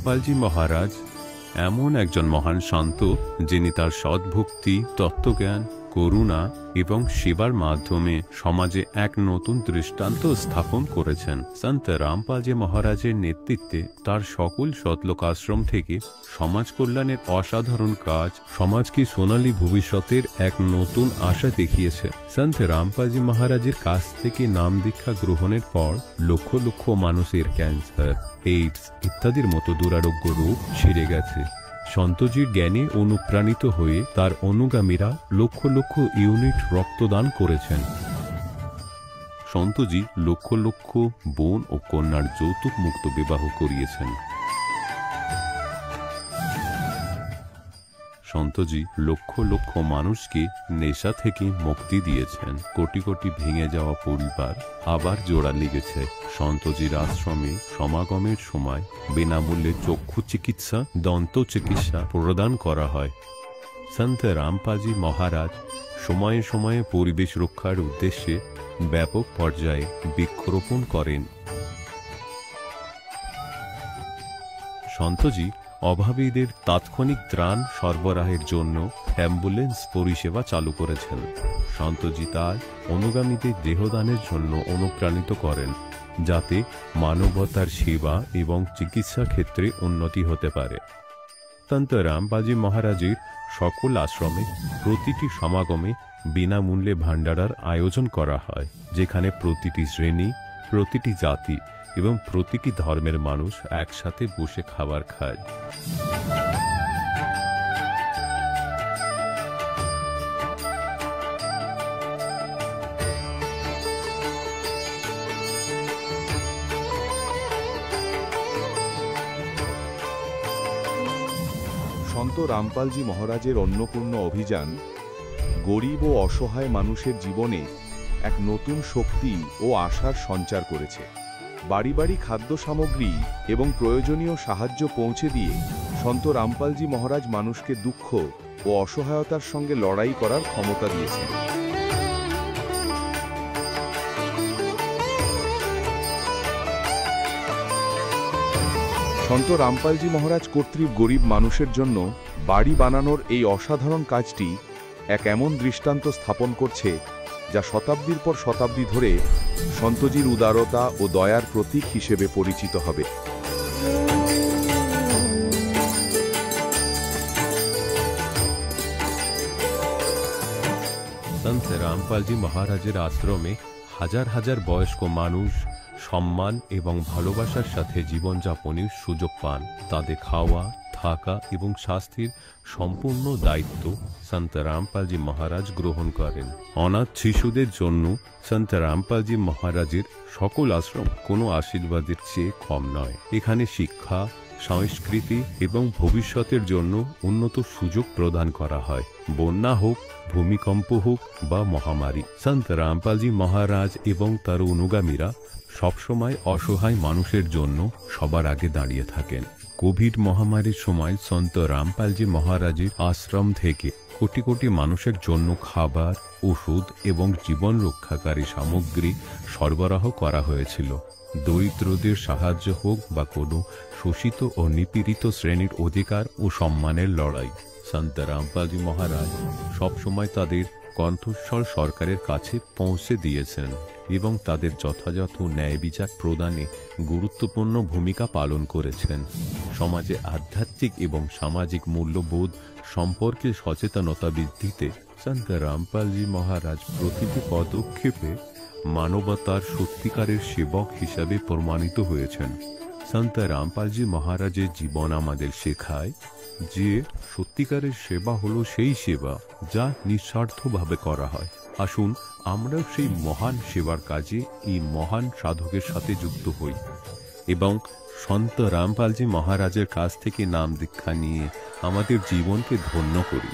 রামপালজি মহারাজ এমন একজন মহান সন্ত যিনি তার সদ্ভক্তি, তত্ত্বজ্ঞান, করুণা এবং সেবার মাধ্যমে সমাজে এক নতুন দৃষ্টান্ত স্থাপন করেছেন। সন্ত রামপালজি মহারাজের নেতৃত্বে তার সকল সতলোক আশ্রম থেকে সমাজ কল্যাণের অসাধারণ কাজ সমাজকে সোনালী ভবিষ্যতের এক নতুন আশা দেখিয়েছে। সন্ত রামপালজি মহারাজের কাছ থেকে নাম দীক্ষা গ্রহণের পর লক্ষ লক্ষ মানুষের ক্যান্সার, এইডস ইত্যাদির মতো দুরারোগ্য রোগ সেরে গেছে। সন্তজির জ্ঞানে অনুপ্রাণিত হয়ে তার অনুগামীরা লক্ষ লক্ষ ইউনিট রক্তদান করেছেন। সন্তজি লক্ষ লক্ষ বোন ও কন্যার যৌতুক মুক্ত বিবাহ করিয়েছেন। সন্তজি লক্ষ লক্ষ মানুষকে নেশা থেকে মুক্তি দিয়েছেন। কোটি কোটি ভেঙে যাওয়া পরিবার আবার জোড়া লেগেছে। সন্তজির আশ্রমে সমাগমের সময় বিনামূল্যে চক্ষু চিকিৎসা, দন্ত চিকিৎসা প্রদান করা হয়। সন্ত রামপালজি মহারাজ সময়ে সময়ে পরিবেশ রক্ষার উদ্দেশ্যে ব্যাপক পর্যায়ে বৃক্ষরোপণ করেন। সন্তজি অভাবীদের তাৎক্ষণিক ত্রাণ সরবরাহের জন্য অ্যাম্বুলেন্স পরিষেবা চালু করেছেন। সন্তজি তার অনুগামীদের দেহদানের জন্য অনুপ্রাণিত করেন, যাতে মানবতার সেবা এবং চিকিৎসা ক্ষেত্রে উন্নতি হতে পারে। সন্ত রামপালজি মহারাজের সকল আশ্রমে প্রতিটি সমাগমে বিনামূল্যে ভান্ডারার আয়োজন করা হয়, যেখানে প্রতিটি শ্রেণী, প্রতিটি জাতি এবং প্রতিটি ধর্মের মানুষ একসাথে বসে খাবার খায়। সন্ত রামপালজি মহারাজের অন্নপূর্ণ অভিযান গরিব ও অসহায় মানুষের জীবনে এক নতুন শক্তি ও আশার সঞ্চার করেছে। বাড়ি বাড়ি খাদ্য সামগ্রী এবং প্রয়োজনীয় সাহায্য পৌঁছে দিয়ে সন্ত রামপালজি মহারাজ মানুষকে দুঃখ ও অসহায়তার সঙ্গে লড়াই করার ক্ষমতা দিয়েছেন। সন্ত রামপালজি মহারাজ কর্তৃক গরিব মানুষের জন্য বাড়ি বানানোর এই অসাধারণ কাজটি এক এমন দৃষ্টান্ত স্থাপন করছে, যা শতাব্দীর পর শতাব্দী ধরে সন্তজির উদারতা ও দয়ার প্রতীক হিসেবে পরিচিত হবে। সন্ত রামপালজি মহারাজের আশ্রমে হাজার হাজার বয়স্ক মানুষ সম্মান এবং ভালোবাসার সাথে জীবনযাপনের সুযোগ পান। তাদের খাওয়া, থাকা এবং স্বাস্থ্যের সম্পূর্ণ দায়িত্ব সন্ত রামপালজি মহারাজ গ্রহণ করেন। অনাথ শিশুদের জন্য সন্ত রামপালজি মহারাজের সকল আশ্রম কোনো আশীর্বাদের চেয়ে কম নয়। এখানে শিক্ষা, সংস্কৃতি এবং ভবিষ্যতের জন্য উন্নত সুযোগ প্রদান করা হয়। বন্যা হোক, ভূমিকম্প হোক বা মহামারী, সন্ত রামপালজি মহারাজ এবং তার অনুগামীরা সবসময় অসহায় মানুষের জন্য সবার আগে দাঁড়িয়ে থাকেন। কোভিড মহামারীর সময় সন্ত রামপালজি মহারাজের আশ্রম থেকে কোটি কোটি মানুষের জন্য খাবার, ওষুধ এবং জীবন রক্ষাকারী সামগ্রী সরবরাহ করা হয়েছিল। দরিদ্রদের সাহায্য হোক বা কোনো শোষিত ও নিপীড়িত শ্রেণীর অধিকার ও সম্মানের লড়াই, সন্ত রামপালজি মহারাজ সবসময় তাদের কণ্ঠস্বর সরকারের কাছে পৌঁছে দিয়েছেন এবং তাদের যথাযথ ন্যায় বিচার প্রদানে গুরুত্বপূর্ণ ভূমিকা পালন করেছেন। সমাজে আধ্যাত্মিক এবং সামাজিক মূল্যবোধ সম্পর্কে সচেতনতা বৃদ্ধিতে সন্ত রামপালজি মহারাজ প্রতিটি পদক্ষেপে মানবতার সত্যিকারের সেবক হিসাবে প্রমাণিত হয়েছেন। সন্ত রামপালজি মহারাজের জীবন আমাদের শেখায় যে সত্যিকারের সেবা হলো সেই সেবা যা নিঃস্বার্থভাবে করা হয়। আসুন আমরাও সেই মহান সেবার কাজে এই মহান সাধকের সাথে যুক্ত হই এবং সন্ত রামপালজি মহারাজের কাছ থেকে নাম দীক্ষা নিয়ে আমাদের জীবনকে ধন্য করি।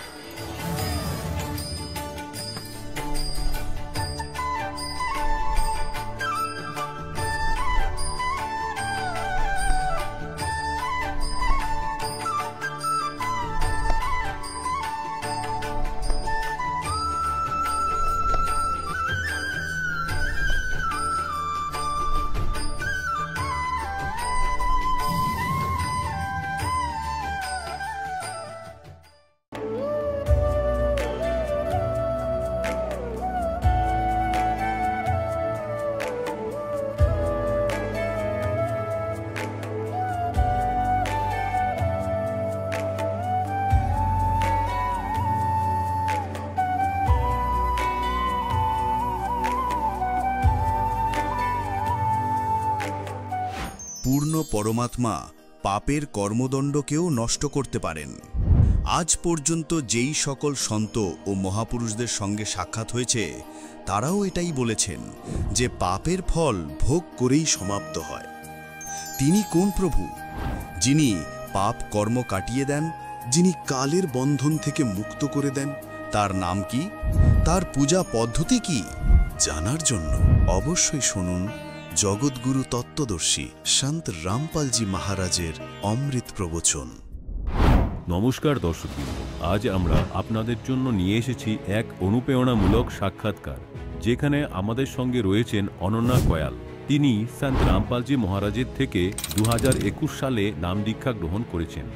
কখনো পরমাত্মা পাপের কর্মদণ্ডকেও নষ্ট করতে পারেন। আজ পর্যন্ত যেই সকল সন্ত ও মহাপুরুষদের সঙ্গে সাক্ষাৎ হয়েছে তারাও এটাই বলেছেন যে পাপের ফল ভোগ করেই সমাপ্ত হয়। তিনি কোন প্রভু? যিনি পাপ কর্ম কাটিয়ে দেন, যিনি কালের বন্ধন থেকে মুক্ত করে দেন। তার নাম কি? তার পূজা পদ্ধতি কি? জানার জন্য অবশ্যই শুনুন জগৎগুরু তত্ত্বদর্শী সন্ত রামপালজি মহারাজের অমৃত প্রবচন। নমস্কার দর্শকবৃন্দ, আজ আমরা আপনাদের জন্য নিয়ে এসেছি এক অনুপ্রেরণামূলক সাক্ষাৎকার, যেখানে আমাদের সঙ্গে রয়েছেন অনন্যা কয়াল। তিনি সন্ত রামপালজি মহারাজের থেকে 2021 সালে নাম দীক্ষা গ্রহণ করেছেন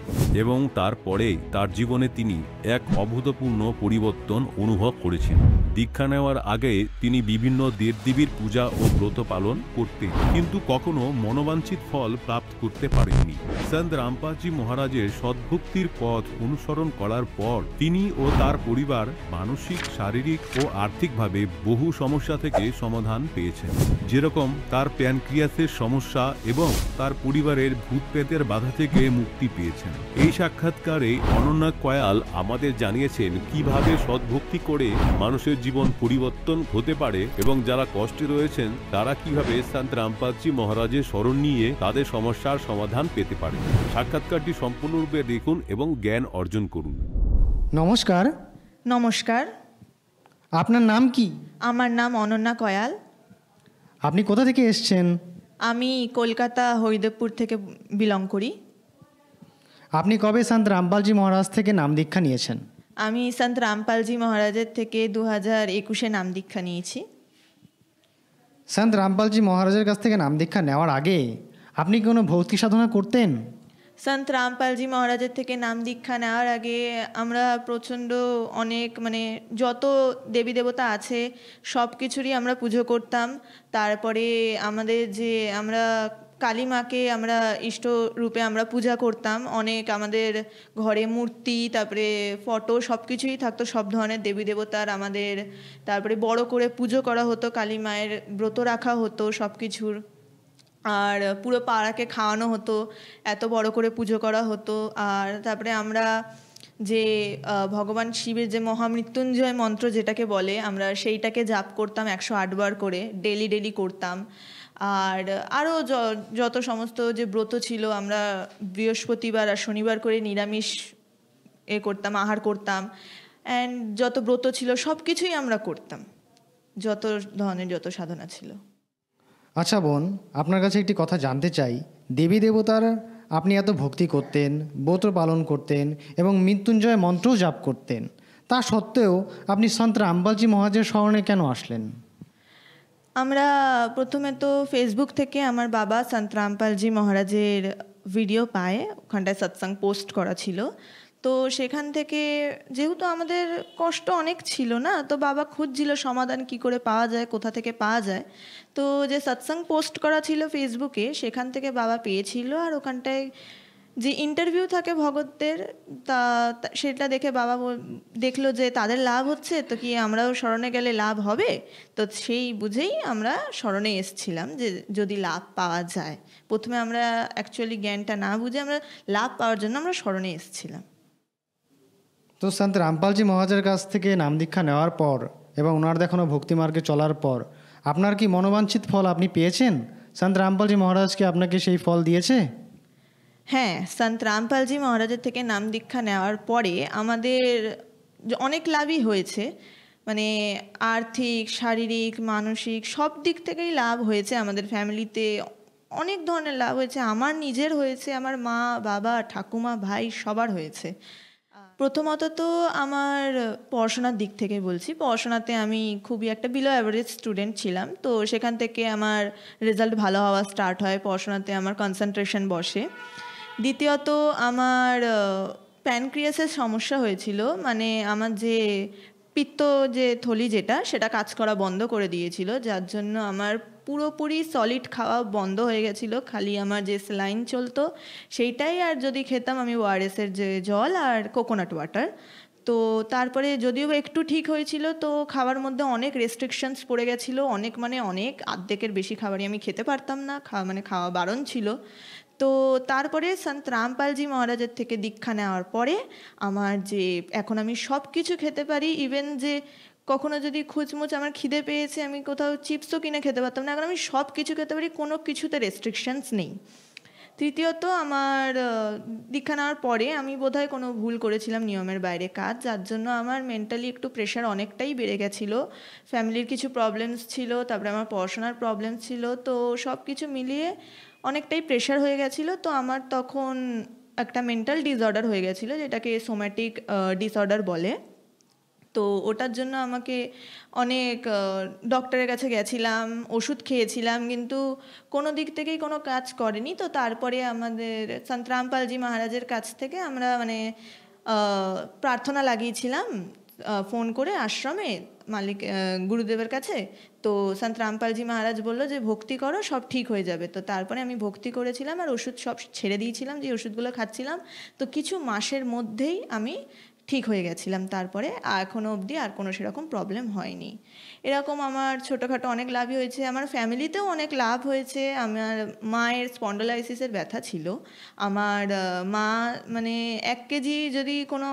এবং তারপরে তার জীবনে তিনি এক অভূতপূর্ণ পরিবর্তন অনুভব করেছেন। দীক্ষা নেওয়ার আগে তিনি বিভিন্ন দেবদেবীর পূজা ও ব্রত পালন করতেন, কিন্তু কখনো মনোবাঞ্ছিত ফল প্রাপ্ত করতে পারেননি। সন্ত রামপালজি মহারাজের সদ্ভক্তির পথ অনুসরণ করার পর তিনি ও তার পরিবার মানসিক, শারীরিক ও আর্থিকভাবে বহু সমস্যা থেকে সমাধান পেয়েছেন, যেরকম তার প্যানক্রিয়াসের সমস্যা এবং তার পরিবারের ভূতপ্রেতের বাধা থেকে মুক্তি পেয়েছেন। এই সাক্ষাৎকারে অনন্যা কয়াল আমাদের জানিয়েছেন কিভাবে সদ্ভক্তি করে মানুষের জীবন পরিবর্তন হতে পারে এবং যারা কষ্টে রয়েছেন তারা কিভাবে সন্ত রামপালজি মহারাজের শরণ নিয়ে তাদের সমস্যার সমাধান পেতে পারে। সাক্ষাৎকারটি সম্পূর্ণরূপে দেখুন এবং জ্ঞান অর্জন করুন। নমস্কার। নমস্কার, আপনার নাম কি? আমার নাম অনন্যা কয়াল। আপনি কোথা থেকে এসছেন? আমি কলকাতা হরিদেবপুর থেকে বিলং করি। আপনি কবে সন্ত রামপালজি মহারাজ থেকে নাম দীক্ষা নিয়েছেন? আমি সন্ত রামপালজি মহারাজের থেকে 2021-এ নাম দীক্ষা নিয়েছি। সন্ত রামপালজি মহারাজের কাছ থেকে নাম দীক্ষা নেওয়ার আগে আপনি কি কোনো ভক্তি সাধনা করতেন? সন্ত রামপালজি মহারাজের থেকে নাম দীক্ষা নেওয়ার আগে আমরা অনেক যত দেবী দেবতা আছে সব কিছুরই আমরা পুজো করতাম। তারপরে আমরা কালী মাকে আমরা ইষ্ট রূপে আমরা পূজা করতাম। অনেক আমাদের ঘরে মূর্তি, তারপরে ফটো সব কিছুই থাকতো, সব ধরনের দেবী দেবতার আমাদের। তারপরে বড় করে পুজো করা হতো, কালী মায়ের ব্রত রাখা হতো সব কিছুর। আর পুরো পাড়াকে খাওয়ানো হতো, এত বড় করে পুজো করা হতো। আর তারপরে আমরা যে ভগবান শিবের যে মহামৃত্যুঞ্জয় মন্ত্র যেটাকে বলে, আমরা সেইটাকে জাপ করতাম 108 বার করে, ডেলি করতাম। আর আরও যত সমস্ত যে ব্রত ছিল, আমরা বৃহস্পতিবার আর শনিবার করে নিরামিষ করতাম, আহার করতাম। অ্যান্ড যত ব্রত ছিল সব কিছুই আমরা করতাম, যত ধরনের যত সাধনা ছিল। আচ্ছা বোন, আপনার কাছে একটি কথা জানতে চাই। দেবী দেবতার আপনি এত ভক্তি করতেন, ব্রত পালন করতেন এবং মৃত্যুঞ্জয় মন্ত্রও জাপ করতেন, তা সত্ত্বেও আপনি সন্ত রামপালজি মহারাজের শরণে কেন আসলেন? আমরা প্রথমে তো ফেসবুক থেকে আমার বাবা সন্ত রামপালজি মহারাজের ভিডিও পায়, ওখানটায় সৎসঙ্গ পোস্ট করা ছিল। তো সেখান থেকে যেহেতু আমাদের কষ্ট অনেক ছিল না, তো বাবা খুঁজছিল সমাধান কি করে পাওয়া যায়, কোথা থেকে পাওয়া যায়। তো যে সৎসঙ্গ পোস্ট করা ছিল ফেসবুকে, সেখান থেকে বাবা পেয়েছিল। আর ওখানটায় যে ইন্টারভিউ থাকে ভগতদের, সেটা দেখে বাবা দেখলো যে তাদের লাভ হচ্ছে, তো কি আমরাও শরণে গেলে লাভ হবে। তো সেই বুঝেই আমরা শরণে এসেছিলাম, যে যদি লাভ পাওয়া যায়। প্রথমে আমরা অ্যাকচুয়ালি জ্ঞানটা না বুঝে আমরা লাভ পাওয়ার জন্য আমরা শরণে এসেছিলাম। তো সন্ত রামপালজি মহারাজের কাছ থেকে নাম দীক্ষা নেওয়ার পর এবং ওনার দেখানো ভক্তিমার্গে চলার পর আপনার কি মনোবাঞ্ছিত ফল আপনি পেয়েছেন? সন্ত রামপালজি মহারাজকে আপনাকে সেই ফল দিয়েছে? হ্যাঁ, সন্ত রামপালজি মহারাজের থেকে নাম দীক্ষা নেওয়ার পরে আমাদের অনেক লাভই হয়েছে। আর্থিক, শারীরিক, মানসিক সব দিক থেকেই লাভ হয়েছে। আমাদের ফ্যামিলিতে অনেক ধরনের লাভ হয়েছে। আমার নিজের হয়েছে, আমার মা, বাবা, ঠাকুমা, ভাই সবার হয়েছে। প্রথমত তো আমার পড়াশোনার দিক থেকে বলছি। পড়াশোনাতে আমি খুবই একটা বিলো অ্যাভারেজ স্টুডেন্ট ছিলাম। তো সেখান থেকে আমার রেজাল্ট ভালো হওয়া স্টার্ট হয়, পড়াশোনাতে আমার কনসেন্ট্রেশন বসে। দ্বিতীয়ত আমার প্যানক্রিয়াসের সমস্যা হয়েছিল। আমার যে পিত্ত যে থলি সেটা কাজ করা বন্ধ করে দিয়েছিল, যার জন্য আমার পুরোপুরি সলিড খাওয়া বন্ধ হয়ে গেছিলো। খালি আমার যে স্যালাইন চলতো সেইটাই, আর যদি খেতাম আমি ওআরএসের যে জল আর কোকোনাট ওয়াটার। তো তারপরে যদিও একটু ঠিক হয়েছিল, তো খাওয়ার মধ্যে অনেক রেস্ট্রিকশনস পড়ে গেছিলো। অনেক অনেক অর্ধেকের বেশি খাবারই আমি খেতে পারতাম না, খাওয়া বারণ ছিল। তো তারপরে সন্ত রামপালজি মহারাজের থেকে দীক্ষা নেওয়ার পরে আমার যে এখন আমি সব কিছু খেতে পারি, ইভেন যে কখনো যদি খুচমুচ আমার খিদে পেয়েছে আমি কোথাও চিপসও কিনে খেতে পারতাম না, এখন আমি সব কিছু খেতে পারি, কোনো কিছুতে রেস্ট্রিকশনস নেই। তৃতীয়ত আমার দীক্ষা নেওয়ার পরে আমি বোধহয় কোনো ভুল করেছিলাম নিয়মের বাইরে কাজ, যার জন্য আমার মেন্টালি একটু প্রেশার অনেকটাই বেড়ে গেছিলো। ফ্যামিলির কিছু প্রবলেমস ছিল, তারপরে আমার পড়াশোনার প্রবলেম ছিল, তো সব কিছু মিলিয়ে অনেকটাই প্রেশার হয়ে গেছিলো। তো আমার তখন একটা মেন্টাল ডিসঅর্ডার হয়ে গেছিলো, যেটাকে সোম্যাটিক ডিসঅর্ডার বলে। তো ওটার জন্য আমাকে অনেক ডক্টরের কাছে গেছিলাম, ওষুধ খেয়েছিলাম, কিন্তু কোনো দিক থেকেই কোনো কাজ করেনি। তো তারপরে আমাদের সন্ত রামপালজি মহারাজের কাছ থেকে আমরা মানে প্রার্থনা লাগিয়েছিলাম ফোন করে আশ্রমে মালিক গুরুদেবের কাছে। তো সন্ত রামপালজি মহারাজ বললো যে ভক্তি করো, সব ঠিক হয়ে যাবে। তো তারপরে আমি ভক্তি করেছিলাম আর ওষুধ সব ছেড়ে দিয়েছিলাম, যে ওষুধগুলো খাচ্ছিলাম। তো কিছু মাসের মধ্যেই আমি ঠিক হয়ে গেছিলাম। তারপরে এখনও অবধি আর কোনো সেরকম প্রবলেম হয়নি। এরকম আমার ছোটোখাটো অনেক লাভই হয়েছে, আমার ফ্যামিলিতেও অনেক লাভ হয়েছে। আমার মায়ের স্পন্ডোলাইসিসের ব্যথা ছিল, আমার মা মানে 1 কেজি যদি কোনো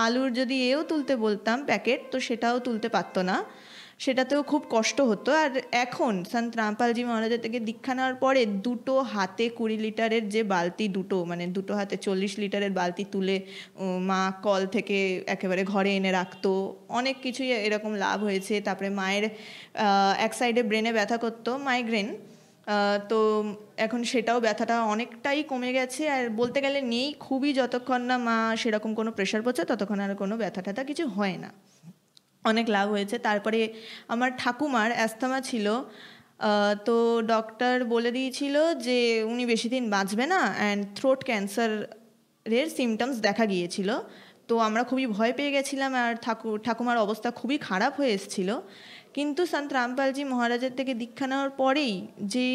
আলুর যদি এও তুলতে বলতাম প্যাকেট, তো সেটাও তুলতে পারতো না, সেটাতেও খুব কষ্ট হতো। আর এখন সন্ত রামপালজি মহারাজের থেকে দীক্ষা নেওয়ার পরে 2 হাতে 20 লিটারের যে বালতি, মানে 2 হাতে 40 লিটারের বালতি তুলে মা কল থেকে একেবারে ঘরে এনে রাখতো। অনেক কিছুই এরকম লাভ হয়েছে। তারপরে মায়ের এক সাইডে ব্রেনে ব্যথা করতো, মাইগ্রেন, তো এখন সেটাও ব্যথাটা অনেকটাই কমে গেছে। আর বলতে গেলে নেই, খুবই যতক্ষণ না মা সেরকম কোনো প্রেশার পড়ছে ততক্ষণ আর কোনো ব্যথা ট্যাথা কিছু হয় না, অনেক লাভ হয়েছে। তারপরে আমার ঠাকুমার অ্যাস্থমা ছিল, তো ডক্টর বলে দিয়েছিল যে উনি বেশি দিন বাঁচবে না, অ্যান্ড থ্রোট ক্যান্সারের সিমটমস দেখা গিয়েছিল। তো আমরা খুবই ভয় পেয়ে গেছিলাম, আর ঠাকুমার অবস্থা খুবই খারাপ হয়ে এসেছিলো। কিন্তু সন্ত রামপালজি মহারাজের থেকে দীক্ষা নেওয়ার পরেই যে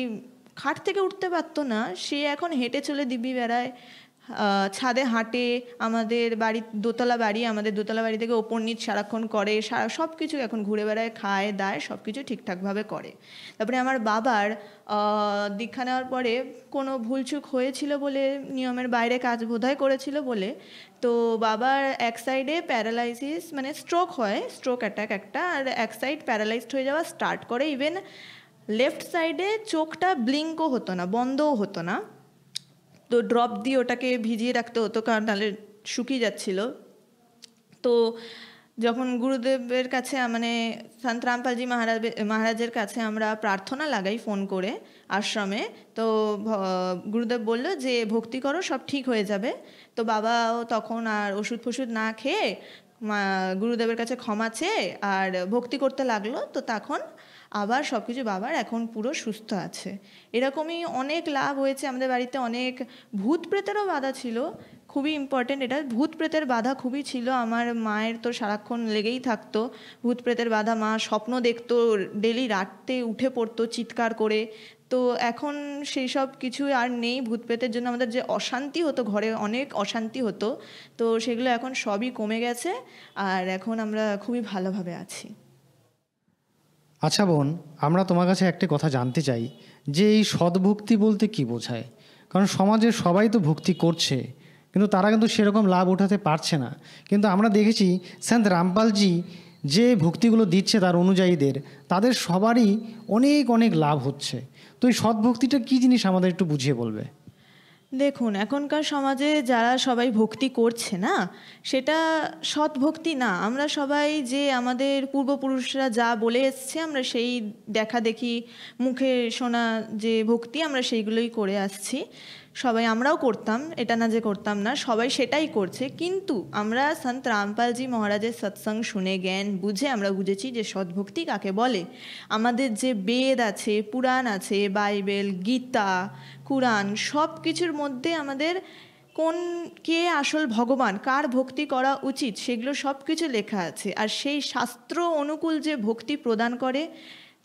খাট থেকে উঠতে পারতো না, সে এখন হেঁটে চলে দিব্যি বেড়ায়, ছাদে হাঁটে। আমাদের বাড়ি দোতলা বাড়ি, আমাদের দোতলা বাড়ি থেকে ওপর নিচ সারাক্ষণ করে, সব কিছু এখন ঘুরে বেড়ায়, খায় দায়, সব কিছু ঠিকঠাকভাবে করে। তারপরে আমার বাবার দীক্ষা নেওয়ার পরে কোনো ভুলচুক হয়েছিল বলে, নিয়মের বাইরে কাজ বোধহয় করেছিল বলে, তো বাবার এক সাইডে প্যারালাইসিস মানে স্ট্রোক হয়, স্ট্রোক অ্যাটাক একটা, আর এক সাইড প্যারালাইজড হয়ে যাওয়া স্টার্ট করে। ইভেন লেফট সাইডে চোখটা ব্লিঙ্কও হতো না, বন্ধও হতো না। তো ড্রপ দিয়ে ওটাকে ভিজিয়ে রাখতে হতো, কারণ নাহলে শুকিয়ে যাচ্ছিল। তো যখন গুরুদেবের কাছে মানে সন্ত রামপালজি মহারাজের কাছে আমরা প্রার্থনা লাগাই ফোন করে আশ্রমে, তো গুরুদেব বলল যে ভক্তি করো, সব ঠিক হয়ে যাবে। তো বাবাও তখন আর ওষুধ ফষুধ না খেয়ে গুরুদেবের কাছে ক্ষমা চেয়ে আর ভক্তি করতে লাগলো। তো তখন আবার সব কিছু বাবার এখন পুরো সুস্থ আছে। এরকমই অনেক লাভ হয়েছে। আমাদের বাড়িতে অনেক ভূত প্রেতেরও বাধা ছিল, খুবই ইম্পর্টেন্ট এটা, ভূত প্রেতের বাধা খুবই ছিল। আমার মায়ের তো সারাক্ষণ লেগেই থাকতো ভূত প্রেতের বাধা, মা স্বপ্ন দেখতো, ডেলি রাতে উঠে পড়তো চিৎকার করে। তো এখন সেই সব কিছু আর নেই। ভূত প্রেতের জন্য আমাদের যে অশান্তি হতো, ঘরে অনেক অশান্তি হতো, তো সেগুলো এখন সবই কমে গেছে, আর এখন আমরা খুবই ভালোভাবে আছি। আচ্ছা বোন, আমরা তোমার কাছে একটা কথা জানতে চাই যে এই সদ্ভক্তি বলতে কি বোঝায়? কারণ সমাজের সবাই তো ভক্তি করছে, কিন্তু তারা কিন্তু সেরকম লাভ উঠাতে পারছে না। কিন্তু আমরা দেখেছি সন্ত রামপালজি যে ভক্তিগুলো দিচ্ছে তার অনুযায়ীদের, তাদের সবারই অনেক অনেক লাভ হচ্ছে। তো এই সদ্ভক্তিটা কী জিনিস আমাদের একটু বুঝিয়ে বলবে? দেখুন, এখনকার সমাজে যারা সবাই ভক্তি করছে না, সেটা সৎ ভক্তি না। আমরা সবাই যে আমাদের পূর্বপুরুষরা যা বলে এসছে, আমরা সেই দেখা দেখি মুখে শোনা যে ভক্তি, আমরা সেইগুলোই করে আসছি। সবাই আমরাও করতাম, এটা না যে করতাম না, সবাই সেটাই করছে। কিন্তু আমরা সন্ত রামপালজি মহারাজের সৎসঙ্গ শুনে জ্ঞান বুঝে আমরা বুঝেছি যে সদ্ভক্তি কাকে বলে। আমাদের যে বেদ আছে, পুরাণ আছে, বাইবেল, গীতা, কুরআন, সব কিছুর মধ্যে আমাদের কে আসল ভগবান, কার ভক্তি করা উচিত, সেগুলো সব কিছু লেখা আছে। আর সেই শাস্ত্র অনুকূল যে ভক্তি প্রদান করে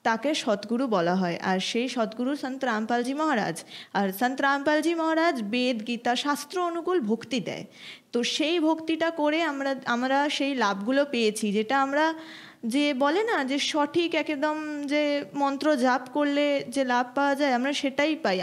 তাকে সদ্গুরু বলা হয়। আর সেই সদ্গুরু সন্ত রামপালজি মহারাজ। আর সন্ত রামপালজি মহারাজ বেদ, গীতা, শাস্ত্র অনুকূল ভক্তি দেয়। তো সেই ভক্তিটা করে আমরা সেই লাভগুলো পেয়েছি, যেটা আমরা যে বলে না যে সঠিক একদম যে মন্ত্র জাপ করলে যে লাভ পাওয়া যায় আমরা সেটাই পাই।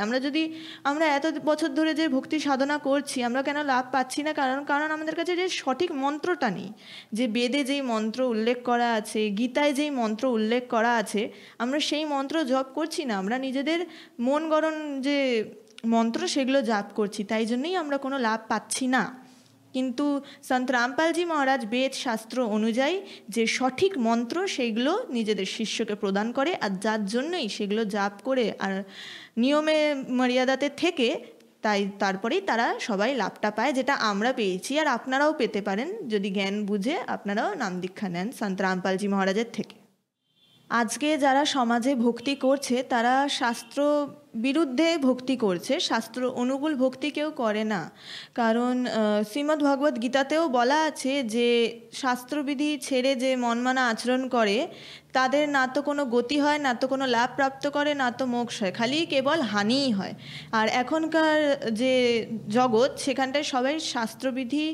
আমরা এত বছর ধরে যে ভক্তি সাধনা করছি আমরা কেন লাভ পাচ্ছি না? কারণ আমাদের কাছে যে সঠিক মন্ত্রটা নেই। যে বেদে যেই মন্ত্র উল্লেখ করা আছে, গীতায় যেই মন্ত্র উল্লেখ করা আছে, আমরা সেই মন্ত্র জপ করছি না। আমরা নিজেদের মন গড়ন যে মন্ত্র সেগুলো জাপ করছি, তাই জন্যই আমরা কোনো লাভ পাচ্ছি না। কিন্তু সন্ত রামপালজি মহারাজ বেদ শাস্ত্র অনুযায়ী যে সঠিক মন্ত্র সেইগুলো নিজেদের শিষ্যকে প্রদান করে, আর যার জন্যই সেগুলো জাপ করে আর নিয়মে মর্যাদাতে থেকে তারপরেই তারা সবাই লাভটা পায়, যেটা আমরা পেয়েছি। আর আপনারাও পেতে পারেন যদি জ্ঞান বুঝে আপনারাও নাম দীক্ষা নেন সন্ত রামপালজি মহারাজের থেকে। আজকে যারা সমাজে ভক্তি করছে তারা শাস্ত্র বিরুদ্ধে ভক্তি করছে, শাস্ত্র অনুকূল ভক্তি কেউ করে না। কারণ শ্রীমদ্ ভগবদ্ গীতাতেও বলা আছে যে শাস্ত্রবিধি ছেড়ে যে মনমানা আচরণ করে তাদের না তো কোনো গতি হয়, না তো কোনো লাভ প্রাপ্ত করে, না তো মোক্ষ হয়, খালি কেবল হানিই হয়। আর এখনকার যে জগৎ সেখানটায় সবাই শাস্ত্রবিধি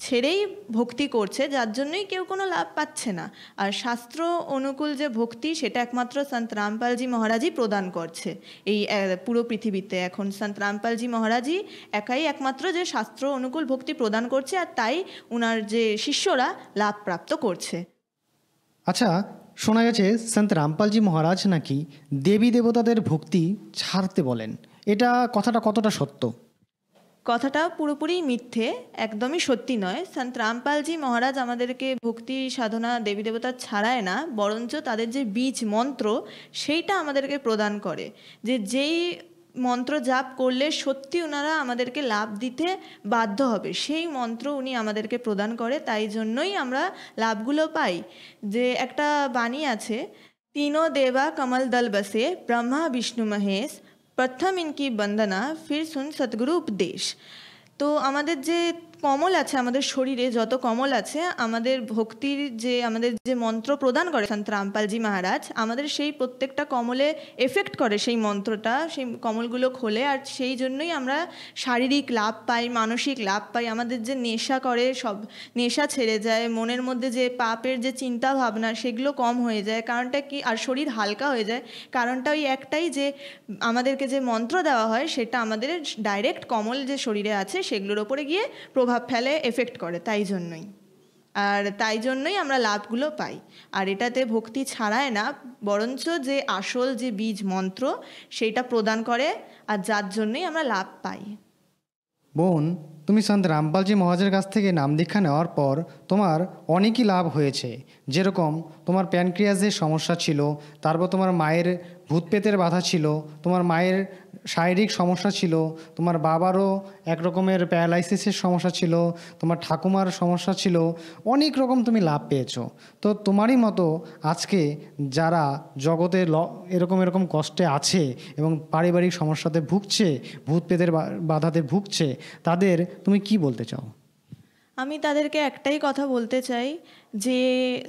ছেড়েই ভক্তি করছে, যার জন্যই কেউ কোনো লাভ পাচ্ছে না। আর শাস্ত্র অনুকূল যে ভক্তি সেটা একমাত্র সন্ত রামপালজি মহারাজই প্রদান করছে এই পুরো পৃথিবীতে। এখন সন্ত রামপালজি মহারাজই একাই একমাত্র যে শাস্ত্র অনুকূল ভক্তি প্রদান করছে, আর তাই ওনার যে শিষ্যরা লাভ প্রাপ্ত করছে। আচ্ছা, শোনা গেছে সন্ত রামপালজি মহারাজ নাকি দেবী দেবতাদের ভক্তি ছাড়তে বলেন, এটা কথাটা কতটা সত্য? কথাটা পুরোপুরি মিথ্যে, একদমই সত্যি নয়। সন্ত রামপালজি মহারাজ আমাদেরকে ভক্তি সাধনা দেবী দেবতা ছাড়ায় না, বরঞ্চ তাদের যে বীজ মন্ত্র সেইটা আমাদেরকে প্রদান করে। যেই মন্ত্র জাপ করলে সত্যি ওনারা আমাদেরকে লাভ দিতে বাধ্য হবে, সেই মন্ত্র উনি আমাদেরকে প্রদান করে, তাই জন্যই আমরা লাভগুলো পাই। যে একটা বাণী আছে, তিনো দেবা কমল দল বসে ব্রহ্মা বিষ্ণু মহেশ, প্রথম ইনকি বন্দনা ফির শুন সদ্গুরু উপদেশ। তো আমাদের যে কমল আছে, আমাদের শরীরে যত কমল আছে, আমাদের ভক্তির আমাদের যে মন্ত্র প্রদান করে সন্ত রামপালজি মহারাজ, আমাদের সেই প্রত্যেকটা কমলে এফেক্ট করে সেই মন্ত্রটা, সেই কমলগুলো খোলে। আর সেই জন্যই আমরা শারীরিক লাভ পাই, মানসিক লাভ পাই। আমাদের যে নেশা করে সব নেশা ছেড়ে যায়, মনের মধ্যে যে পাপের যে চিন্তা ভাবনা সেগুলো কম হয়ে যায়। কারণটা কি? আর শরীর হালকা হয়ে যায়। কারণটা ওই একটাই, যে আমাদেরকে যে মন্ত্র দেওয়া হয় সেটা আমাদের ডাইরেক্ট কমল যে শরীরে আছে সেগুলোর ওপরে গিয়ে প্রভাব ফেলে, এফেক্ট করে। তাই জন্যই আমরা লাভগুলো পাই। আর এটাতে ভক্তি ছাড়ায় না, বরঞ্চ যে আসল যে বীজ মন্ত্র সেইটা প্রদান করে, আর যার জন্যই আমরা লাভ পাই। বোন, তুমি সন্ত রামপালজি মহারাজের কাছ থেকে নাম দীক্ষা নেওয়ার পর তোমার অনেকই লাভ হয়েছে। যেরকম তোমার প্যানক্রিয়াসের সমস্যা ছিল, তারপর তোমার মায়ের ভূত পেতের বাধা ছিল, তোমার মায়ের শারীরিক সমস্যা ছিল, তোমার বাবারও এক রকমের প্যারালাইসিসের সমস্যা ছিল, তোমার ঠাকুমার সমস্যা ছিল, অনেক রকম তুমি লাভ পেয়েছো। তো তোমারই মতো আজকে যারা জগতে এরকম কষ্টে আছে এবং পারিবারিক সমস্যাতে ভুগছে, ভূত পেতের বাধাতে ভুগছে, তাদের তুমি কি বলতে চাও? আমি তাদেরকে একটাই কথা বলতে চাই, যে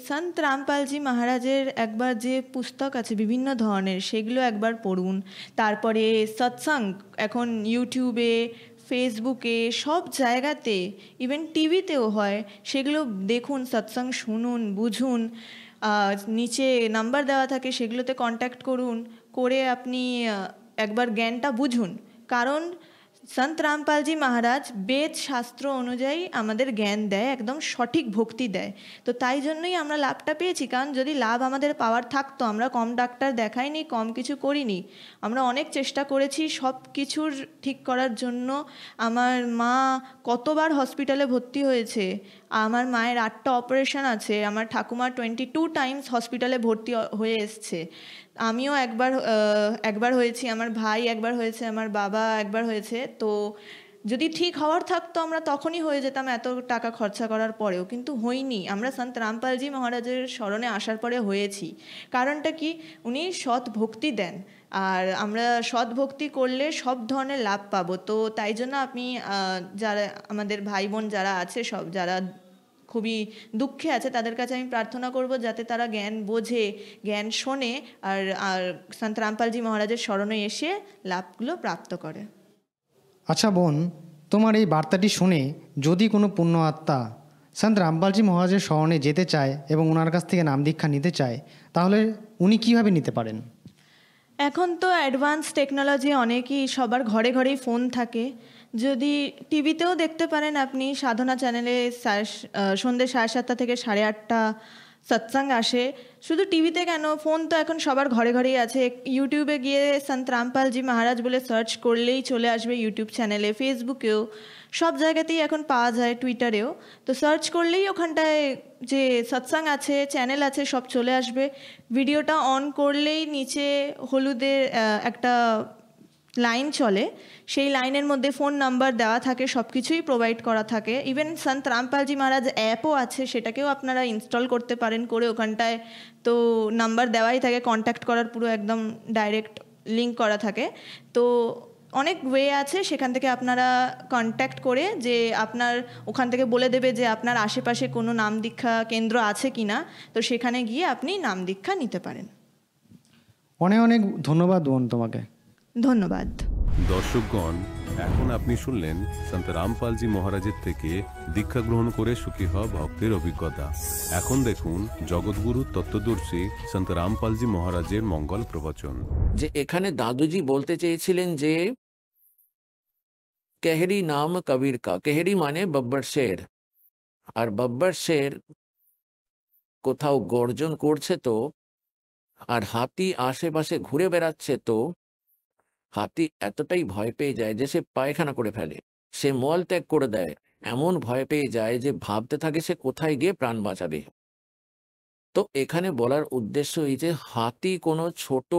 সন্ত রামপালজি মহারাজের একবার যে পুস্তক আছে বিভিন্ন ধরনের, সেগুলো একবার পড়ুন। তারপরে সৎসঙ্গ এখন ইউটিউবে, ফেসবুকে, সব জায়গাতে, ইভেন টিভিতেও হয়, সেগুলো দেখুন, সৎসঙ্গ শুনুন, বুঝুন। নিচে নাম্বার দেওয়া থাকে, সেগুলোতে কন্ট্যাক্ট করুন, করে আপনি একবার জ্ঞানটা বুঝুন। কারণ সন্ত রামপালজি মহারাজ বেদ শাস্ত্র অনুযায়ী আমাদের জ্ঞান দেয়, একদম সঠিক ভক্তি দেয়। তো তাই জন্যই আমরা লাভটা পেয়েছি। কারণ যদি লাভ আমাদের পাওয়ার থাকতো, আমরা কম ডাক্তার দেখাইনি, কম কিছু করিনি, আমরা অনেক চেষ্টা করেছি সব কিছুর ঠিক করার জন্য। আমার মা কতবার হসপিটালে ভর্তি হয়েছে, আমার মায়ের 8টা অপারেশন আছে, আমার ঠাকুমা 22 টাইমস হসপিটালে ভর্তি হয়ে এসছে। আমিও একবার হয়েছি, আমার ভাই একবার হয়েছে, আমার বাবা একবার হয়েছে। তো যদি ঠিক হওয়ার থাকতো আমরা তখনই হয়ে যেতাম, এত টাকা খরচা করার পরেও, কিন্তু হইনি। আমরা সন্ত রামপালজি মহারাজের স্মরণে আসার পরে হয়েছি। কারণটা কি? উনি সৎ ভক্তি দেন, আর আমরা সৎ ভক্তি করলে সব ধরনের লাভ পাবো। তো তাই জন্য আপনি যারা আমাদের ভাই বোন যারা আছে, সব যারা খুবই দুঃখে আছে, তাদের কাছে আমি প্রার্থনা করব যাতে তারা জ্ঞান বোঝে, জ্ঞান শোনে, আর সন্ত রামপালজি মহারাজের স্মরণে এসে লাভগুলো প্রাপ্ত করে। আচ্ছা বোন, তোমার এই বার্তাটি শুনে যদি কোনো পুণ্য আত্মা সন্ত রামপালজি মহারাজের শরণে যেতে চায় এবং ওনার কাছ থেকে নাম দীক্ষা নিতে চায়, তাহলে উনি কিভাবে নিতে পারেন? এখন তো অ্যাডভান্স টেকনোলজি, অনেকই সবার ঘরে ঘরেই ফোন থাকে। যদি টিভিতেও দেখতে পারেন আপনি, সাধনা চ্যানেলে সন্ধ্যে 7:30 থেকে 8:30 সৎসঙ্গ আসে। শুধু টিভিতে কেন, ফোন তো এখন সবার ঘরে ঘরেই আছে। ইউটিউবে গিয়ে সন্ত রামপালজি মহারাজ বলে সার্চ করলেই চলে আসবে, ইউটিউব চ্যানেলে, ফেসবুকেও, সব জায়গাতেই এখন পাওয়া যায়, টুইটারেও। তো সার্চ করলেই ওখানটায় যে সৎসঙ্গ আছে, চ্যানেল আছে, সব চলে আসবে। ভিডিওটা অন করলেই নিচে হলুদের একটা লাইন চলে, সেই লাইনের মধ্যে ফোন নাম্বার দেওয়া থাকে, সব কিছুই প্রোভাইড করা থাকে। ইভেন সন্ত রামপালজি মহারাজ অ্যাপও আছে, সেটাকেও আপনারা ইনস্টল করতে পারেন করে, ওখানটায় তো নাম্বার দেওয়াই থাকে, কন্ট্যাক্ট করার পুরো একদম ডাইরেক্ট লিঙ্ক করা থাকে। তো অনেক ওয়ে আছে, সেখান থেকে আপনারা কন্ট্যাক্ট করে, যে আপনার ওখান থেকে বলে দেবে যে আপনার আশেপাশে কোনো নাম দীক্ষা কেন্দ্র আছে কি না, তো সেখানে গিয়ে আপনি নাম দীক্ষা নিতে পারেন। অনেক অনেক ধন্যবাদ বোন তোমাকে। ধন্যবাদ। দর্শকগণ, এখন আপনি শুনলেন সন্ত রামপালজি মহারাজের থেকে দীক্ষা গ্রহণ করে সুখী হওয়া ভক্তের অভিজ্ঞতা। এখন দেখুন জগৎগুরু তত্ত্বদর্শী সন্ত রামপালজি মহারাজের মঙ্গল প্রবচন। যে এখানে দাদুজি বলতে চেয়েছিলেন যে কেহরি নাম কবির কা, কেহরি মানে বব্বর শের, আর বব্বর শের কোথাও গর্জন করছে তো, আর হাতি আশেপাশে ঘুরে বেড়াচ্ছে তো, হাতি এতটাই ভয় পেয়ে যায় যে সে পায়খানা করে ফেলে, সে মল ত্যাগ করে দেয়, এমন ভয় পেয়ে যায় যে ভাবতে থাকে সে কোথায় গিয়ে প্রাণ বাঁচাবে। তো এখানে বলার উদ্দেশ্য এই যে হাতি কোনো ছোট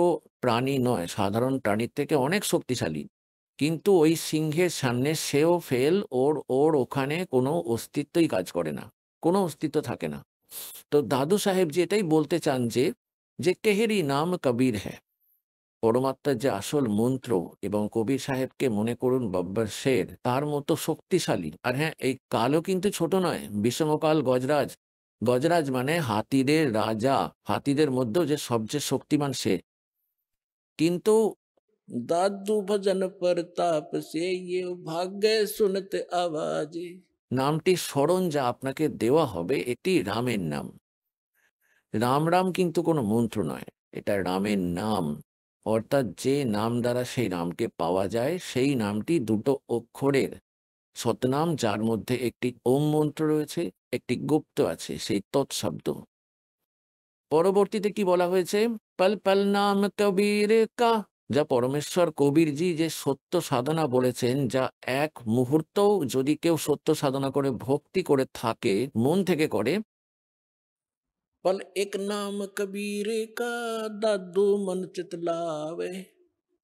প্রাণী নয়, সাধারণ প্রাণীর থেকে অনেক শক্তিশালী, কিন্তু ওই সিংহের সামনে সেও ফেল, ওর ওর ওখানে কোনো অস্তিত্বই কাজ করে না, কোনো অস্তিত্ব থাকে না। তো দাদু সাহেবজি এটাই বলতে চান যে কেহেরি নাম কবির হ্যাঁ, পরমাত্মার যে আসল মন্ত্র, এবং কবির সাহেবকে মনে করুন বব্বর শের, তার মতো শক্তিশালী। আর হ্যাঁ, এই কালও কিন্তু ছোট নয়, বিষমকাল গজরাজ, গজরাজ মানে হাতিদের রাজা, হাতিদের মধ্যেও যে সবচেয়ে শক্তিমান সে। কিন্তু দাদু ভজন প্রতাপ সে ইয়ে ভাগ্য শুনতে আওয়াজে, নামটি স্মরণ যা আপনাকে দেওয়া হবে, এটি রামের নাম। রাম রাম কিন্তু কোনো মন্ত্র নয়, এটা রামের নাম, অর্থাৎ যে নাম দ্বারা সেই রামকে পাওয়া যায়, সেই নামটি দুটো অক্ষরের শতনাম, যার মধ্যে একটি ওম মন্ত্র রয়েছে, একটি গুপ্ত আছে, সেই তৎশব্দ। পরবর্তীতে কি বলা হয়েছে, পল পল নাম কবির কা, যা পরমেশ্বর কবিরজি যে সত্য সাধনা বলেছেন, যা এক মুহূর্তও যদি কেউ সত্য সাধনা করে ভক্তি করে থাকে, মন থেকে করে, पल एक नाम कबीर का दादू मन चितलावे,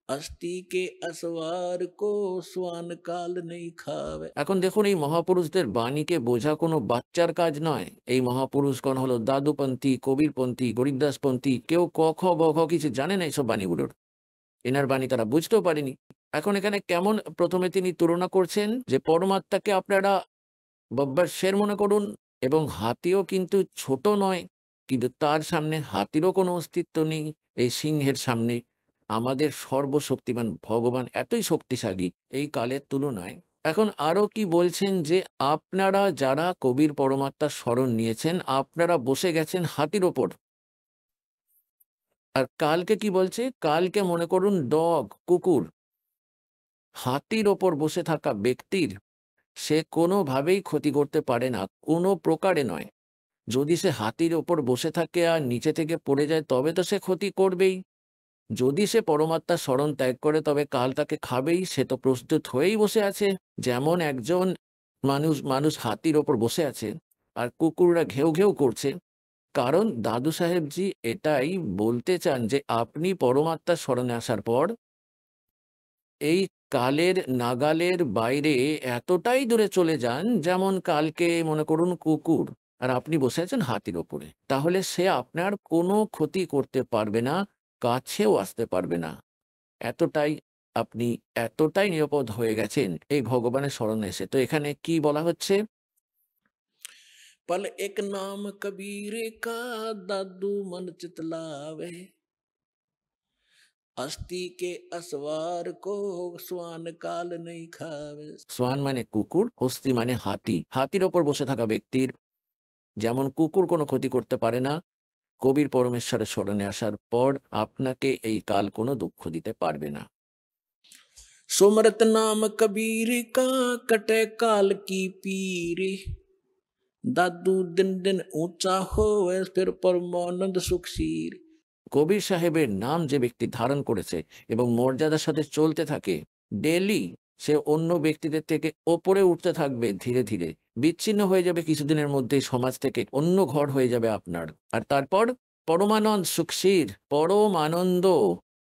अस्थि के असवार को स्वान काल नहीं खावे। এখন দেখুন, এই মহাপুরুষদের বাণীকে বোঝা কোনো বাচ্চার কাজ নয়। এই মহাপুরুষগণ হলো দাদুপন্থী, কবিরপন্থী, গরিবদাসপন্থী, কেউ ক খ গ ঘ কিছু জানে না এইসব বাণীগুলোর, এনার বাণী তারা বুঝতেও পারেনি। এখন এখানে কেমন প্রথমে তিনি তুলনা করছেন যে পরমাত্মাকে আপনারা বব্বর শের মনে করুন, এবং হাতিও কিন্তু ছোট নয়, কিন্তু তার সামনে হাতিরও কোনো অস্তিত্ব নেই। এই সিংহের সামনে আমাদের সর্বশক্তিমান ভগবান এতই শক্তিশালী এই কালের তুলনায়। এখন আরো কি বলছেন, যে আপনারা যারা কবির পরমাত্মার শরণ নিয়েছেন, আপনারা বসে গেছেন হাতির ওপর। আর কালকে কি বলছে, কালকে মনে করুন ডগ, কুকুর। হাতির ওপর বসে থাকা ব্যক্তির সে কোনোভাবেই ক্ষতি করতে পারে না, কোনো প্রকারে নয়। যদি সে হাতির ওপর বসে থাকে আর নিচে থেকে পড়ে যায়, তবে তো সে ক্ষতি করবেই। যদি সে পরমাত্মার শরণ ত্যাগ করে, তবে কাল তাকে খাবেই, সে তো প্রস্তুত হয়েই বসে আছে। যেমন একজন মানুষ হাতির ওপর বসে আছে, আর কুকুররা ঘেউ ঘেউ করছে, কারণ দাদু সাহেবজি এটাই বলতে চান যে আপনি পরমাত্মার শরণে আসার পর এই কালের নাগালের বাইরে এতটাই দূরে চলে যান, যেমন কালকে মনে করুন কুকুর, আর আপনি বসে আছেন হাতির ওপরে, তাহলে সে আপনার কোনো ক্ষতি করতে পারবে না, কাছেও আসতে পারবে না। এতটাই আপনি এতটাই নিরাপদ হয়ে গেছেন এই ভগবানের শরণে এসে। তো এখানে কি বলা হচ্ছে, পল এক নাম কবীর কা দাদু মন চিতলাবে, अस्थि के असवार को स्वान काल नहीं खावे। स्वान মানে কুকুর, হস্তি মানে হাতি। হাতির ওপর বসে থাকা ব্যক্তির যেমন কুকুর কোনো ক্ষতি করতে পারে না, কবির পরমেশ্বরের স্মরণে আসার পর আপনাকে এই কাল কোনো দুঃখ দিতে পারবে না। सुमरत नाम कबीर का कटे काल की पीर, दादू दिन दिन ऊंचा होए फिर परमानंद सुखशीर। কবির সাহেবের নাম যে ব্যক্তি ধারণ করেছে এবং মর্যাদার সাথে চলতে থাকে, ডেলি সে অন্য ব্যক্তিদের থেকে ওপরে উঠতে থাকবে, ধীরে ধীরে বিচ্ছিন্ন হয়ে যাবে কিছুদিনের মধ্যেই সমাজ থেকে, অন্য ঘর হয়ে যাবে আপনার। আর তারপর পরমানন্দ সুখশীর, পরম আনন্দ,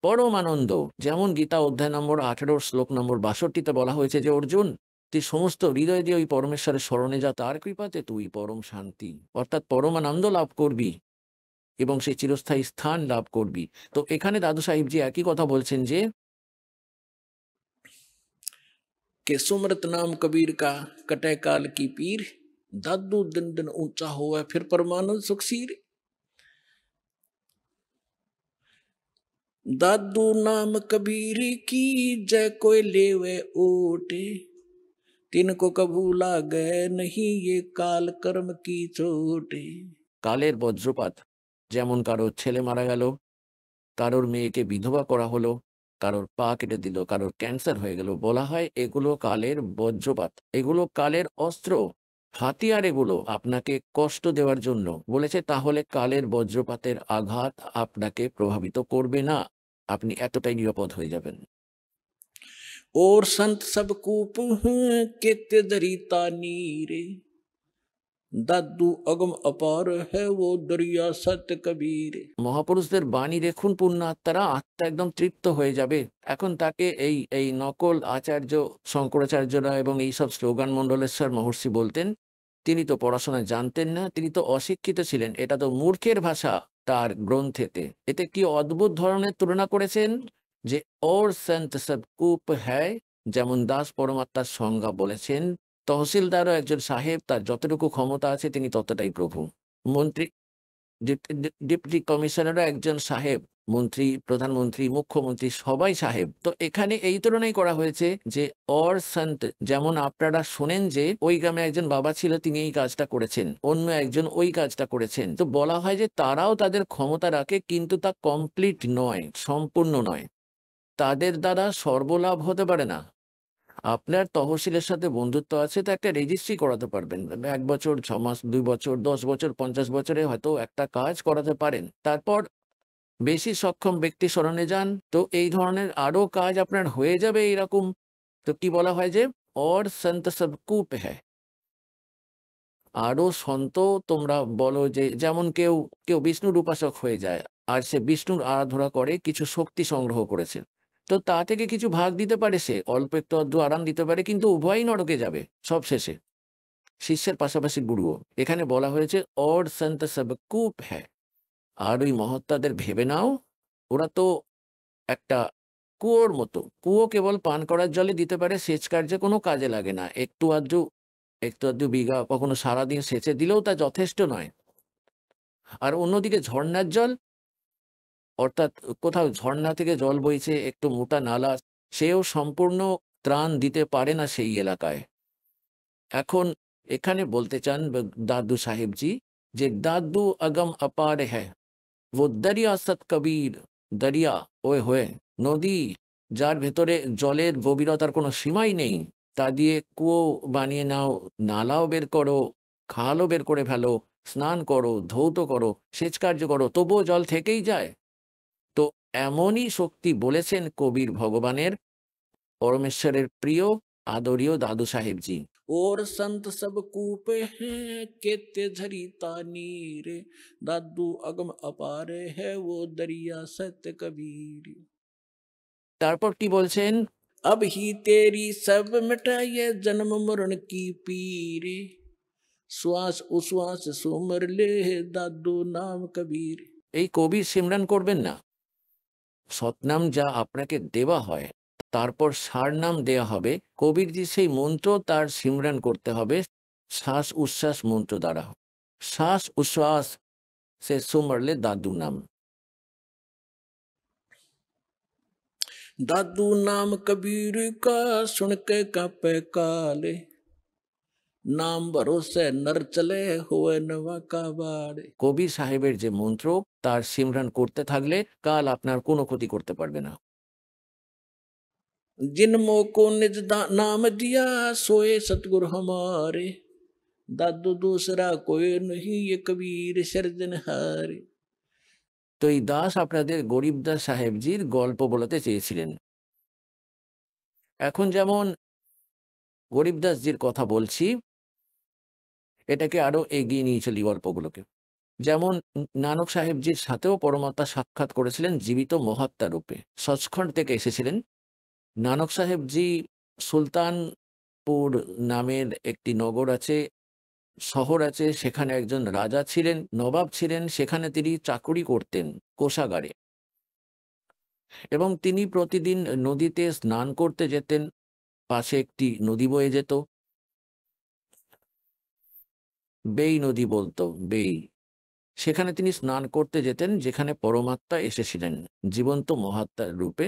পরম আনন্দ। যেমন গীতা অধ্যায় নম্বর 18 শ্লোক নম্বর 62-তে বলা হয়েছে যে অর্জুন, তুই সমস্ত হৃদয় দিয়ে ওই পরমেশ্বরের স্মরণে যা, তার কৃপাতে তুই পরম শান্তি অর্থাৎ পরম আনন্দ লাভ করবি এবং সেই চিরস্থায়ী স্থান লাভ করবি। তো এখানে দাদু সাহিবজি একই কথা বলছেন যে के सुमरत नाम कबीर का कटे काल की पीर, दादू दिन दिन ऊंचा हुआ फिर परमानंद सुखसीर। दादू नाम कबीर की जय कोई लेवे ओटे, तिनको कबू लागे नहीं ये काल कर्म की चोटे। কালের বজ্রপাত, যেমন কারোর ছেলে মারা গেল, কারোর মেয়েকে বিধবা করা হলো, কারোর পা কেটে দিল, কারোর ক্যান্সার হয়ে গেল, বলা হয় এগুলো কালের বজ্রপাত, এগুলো কালের অস্ত্র, হাতিয়ার, এগুলো আপনাকে কষ্ট দেওয়ার জন্য বলেছে। তাহলে কালের বজ্রপাতের আঘাত আপনাকে প্রভাবিত করবে না, আপনি এতটাই নিরাপদ হয়ে যাবেন। और संत सब कूप केते दरिता नीरे, দাদু অগম অপার হে ও দরিয়া সত্য কবীর। মহাপুরুষদের বাণী দেখুন, পূর্ণ আত্মারা, আত্মা একদম তৃপ্ত হয়ে যাবে। এখন তাকে এই এই নকল আচার্য শঙ্করাচার্যরা এবং এইসব স্লোগান মণ্ডলেশ্বর মহর্ষি বলতেন, তিনি তো পড়াশোনা জানতেন না, তিনি তো অশিক্ষিত ছিলেন, এটা তো মূর্খের ভাষা তার গ্রন্থেতে। এতে কি অদ্ভুত ধরনের তুলনা করেছেন যে ওর সন্ত সব কূপ হ্যায়, যেমন দাস পরমাত্মার সংজ্ঞা বলেছেন। তহসিলদারও একজন সাহেব, তার যতটুকু ক্ষমতা আছে তিনি ততটাই প্রভু। মন্ত্রী, ডিপটি কমিশনারও একজন সাহেব, মন্ত্রী, প্রধানমন্ত্রী, মুখ্যমন্ত্রী সবাই সাহেব। তো এখানে এই তুলনাই করা হয়েছে যে অর সন্ত, যেমন আপনারা শোনেন যে ওই গ্রামে একজন বাবা ছিল, তিনি এই কাজটা করেছেন, অন্য একজন ওই কাজটা করেছেন। তো বলা হয় যে তারাও তাদের ক্ষমতা রাখে, কিন্তু তা কমপ্লিট নয়, সম্পূর্ণ নয়, তাদের দ্বারা সর্বলাভ হতে পারে না। আপনার তহসিলের সাথে বন্ধুত্ব আছে, তো একটা রেজিস্ট্রি করাতে পারবেন, 1 বছর, 6 মাস, 2 বছর, 10 বছর, 50 বছরে হয়তো একটা কাজ করাতে পারেন। তারপর বেশি সক্ষম ব্যক্তি স্মরণে যান, তো এই ধরনের আরো কাজ আপনার হয়ে যাবে এইরকম। তো কি বলা হয় যে और संत सब कूप है, আরো সন্ত তোমরা বলো যে, যেমন কেউ কেউ বিষ্ণুর উপাসক হয়ে যায় আর সে বিষ্ণুর আরাধনা করে, কিছু শক্তি সংগ্রহ করেছে, তো তা থেকে কিছু ভাগ দিতে পারে, সে অল্প একটু আধটু আরাম দিতে পারে, কিন্তু উভয়ই নরকে যাবে সব শেষে, শিষ্যের পাশাপাশি গুরুও। এখানে বলা হয়েছে और संत सब कूप है। আর ওই মহাত্মাদের ভেবে নাও, ওরা তো একটা কুয়োর মতো, কুয়ো কেবল পান করার জলে দিতে পারে, সেচ কার্যে কোনো কাজে লাগে না, একটু আধটু বিঘা, কখনো সারাদিন সেচে দিলেও তা যথেষ্ট নয়। আর অন্যদিকে ঝর্ণার জল, অর্থাৎ কোথাও ঝর্ণা থেকে জল বইছে, একটু মোটা নালা, সেও সম্পূর্ণ ত্রাণ দিতে পারে না সেই এলাকায়। এখন এখানে বলতে চান দাদু সাহেবজি যে দাদু আগম অপার হ্যায়, ও দরিয়া সৎ কবীর, দরিয়া ওয়ে হয়ে নদী, যার ভেতরে জলের গভীরতার কোনো সীমাই নেই, তা দিয়ে কুয়ো বানিয়ে নাও, নালাও বের করো, খালও বের করে ফেলো, স্নান করো, ধৌত করো, সেচ কার্য করো, তবুও জল থেকেই যায়। তো এমনই শক্তি বলেছেন কবির ভগবানের, পরমেশ্বরের প্রিয় আদরীয় দাদু সাহেবজি। और संत सब कूप हैं केते झरीता नीर, दादू अगम अपार है वो दरिया सत्य कबीर। তারপর কি বলছেন, अब ही तेरी सब मिटाइए जन्म मरण की पीर, श्वास उश्वास सुमर ले दादू नाम कबीर। এই কবির সিমরান করবেন না, সৎনাম যা আপনাকে দেওয়া হয় তারপর সার নাম দেয়া হবে, কবিরজি সেই মন্ত্র তার সিমরান করতে হবে শ্বাস উচ্ছ্বাস মন্ত্র দ্বারা। শ্বাস উচ্ছ্বাস সে সুমরলে দাদু নাম। दादू नाम कबीर का सुन के कापे काले, নাম ভরোসে নর চলে হুয়ে নওয়া কাবাড়ে। কবি সাহেবের যে মন্ত্র তার সিমরান করতে থাকলে কাল আপনার কোনো ক্ষতি করতে পারবে না। जिनमो को निज नाम दिया सोए सतगुरु हमारे, दादू दूसरा कोई नहीं ये कबीर सर्जनहारे। তো এই দাস আপনাদের গরিবদাস সাহেবজির গল্প বলতে চেয়েছিলেন। এখন যেমন গরিবদাসজির কথা বলছি, এটাকে আরো এগিয়ে নিয়ে চলি গল্পগুলোকে। যেমন নানক সাহেবজির সাথেও পরমাত্মা সাক্ষাৎ করেছিলেন জীবিত মহাত্মা রূপে। সচখণ্ড থেকে এসেছিলেন। নানক সাহেবজি সুলতানপুর নামের একটি নগর আছে, শহর আছে, সেখানে একজন রাজা ছিলেন, নবাব ছিলেন, সেখানে তিনি চাকুরি করতেন কোষাগারে। এবং তিনি প্রতিদিন নদীতে স্নান করতে যেতেন। পাশে একটি নদী বয়ে যেত, বেই নদী বলতো, বেই। সেখানে তিনি স্নান করতে যেতেন, যেখানে পরমাত্মা এসেছিলেন জীবন্ত মহাত্মার রূপে।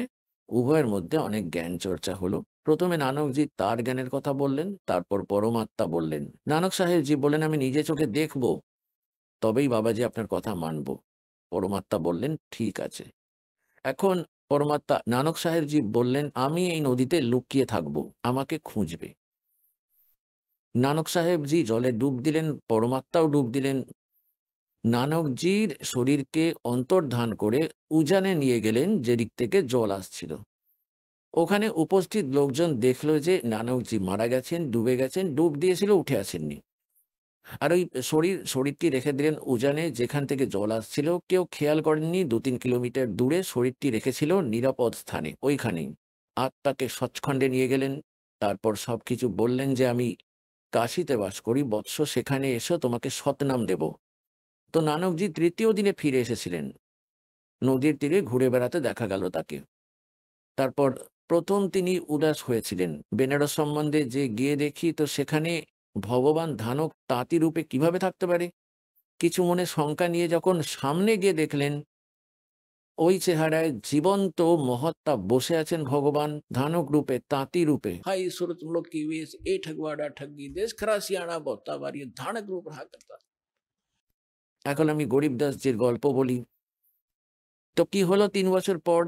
উভয়ের মধ্যে অনেক জ্ঞান চর্চা হলো। প্রথমে নানকজি তার জ্ঞানের কথা বললেন, তারপর পরমাত্মা বললেন। নানক সাহেবজি বললেন, আমি নিজে চোখে দেখব, তবেই বাবাজি আপনার কথা মানব। পরমাত্মা বললেন, ঠিক আছে। এখন পরমাত্মা নানক সাহেবজি বললেন, আমি এই নদীতে লুকিয়ে থাকব, আমাকে খুঁজবে। নানক সাহেবজি জলে ডুব দিলেন, পরমাত্মাও ডুব দিলেন। নানকজির শরীরকে অন্তর্ধান করে উজানে নিয়ে গেলেন, যেদিক থেকে জল আসছিল। ওখানে উপস্থিত লোকজন দেখলো যে নানকজি মারা গেছেন, ডুবে গেছেন, ডুব দিয়েছিল, উঠে আসেননি। আর ওই শরীরটি রেখে দিলেন উজানে, যেখান থেকে জল আসছিল। কেউ খেয়াল করেননি, 2-3 কিলোমিটার দূরে শরীরটি রেখেছিল নিরাপদ স্থানে, ওইখানেই। আত্মাকে সচখণ্ডে নিয়ে গেলেন, তারপর সবকিছু বললেন যে আমি কাশিতে বাস করি বৎস, সেখানে এসো, তোমাকে সৎনাম দেব। তো নানকজি তৃতীয় দিনে ফিরে এসেছিলেন। নদীর তীরে ঘুরে বেড়াতে দেখা গেল তাকে। তারপর প্রথম তিনি উদাস হয়েছিলেন। বেনারস সম্বন্ধে যে গিয়ে দেখি, তো সেখানে ভগবান ধানক তাঁতি রূপে কিভাবে থাকতে পারে? কিছু মনে শঙ্কা নিয়ে যখন সামনে গিয়ে দেখলেন, ওই চেহারায় জীবন্ত মহাত্মা বসে আছেন, ভগবান ধানক রূপে, তাঁতি রূপে। হাই সুরত লোক কি বেশ এ ঠগবাড়া ঠগি দেশ খরাসিয়ানা বত্তা বাড়িয়ে ধানক রূপ রহা করতা। এখন আমি গরিবদাসজির গল্প বলি। তো কি হলো 3 বছর পর?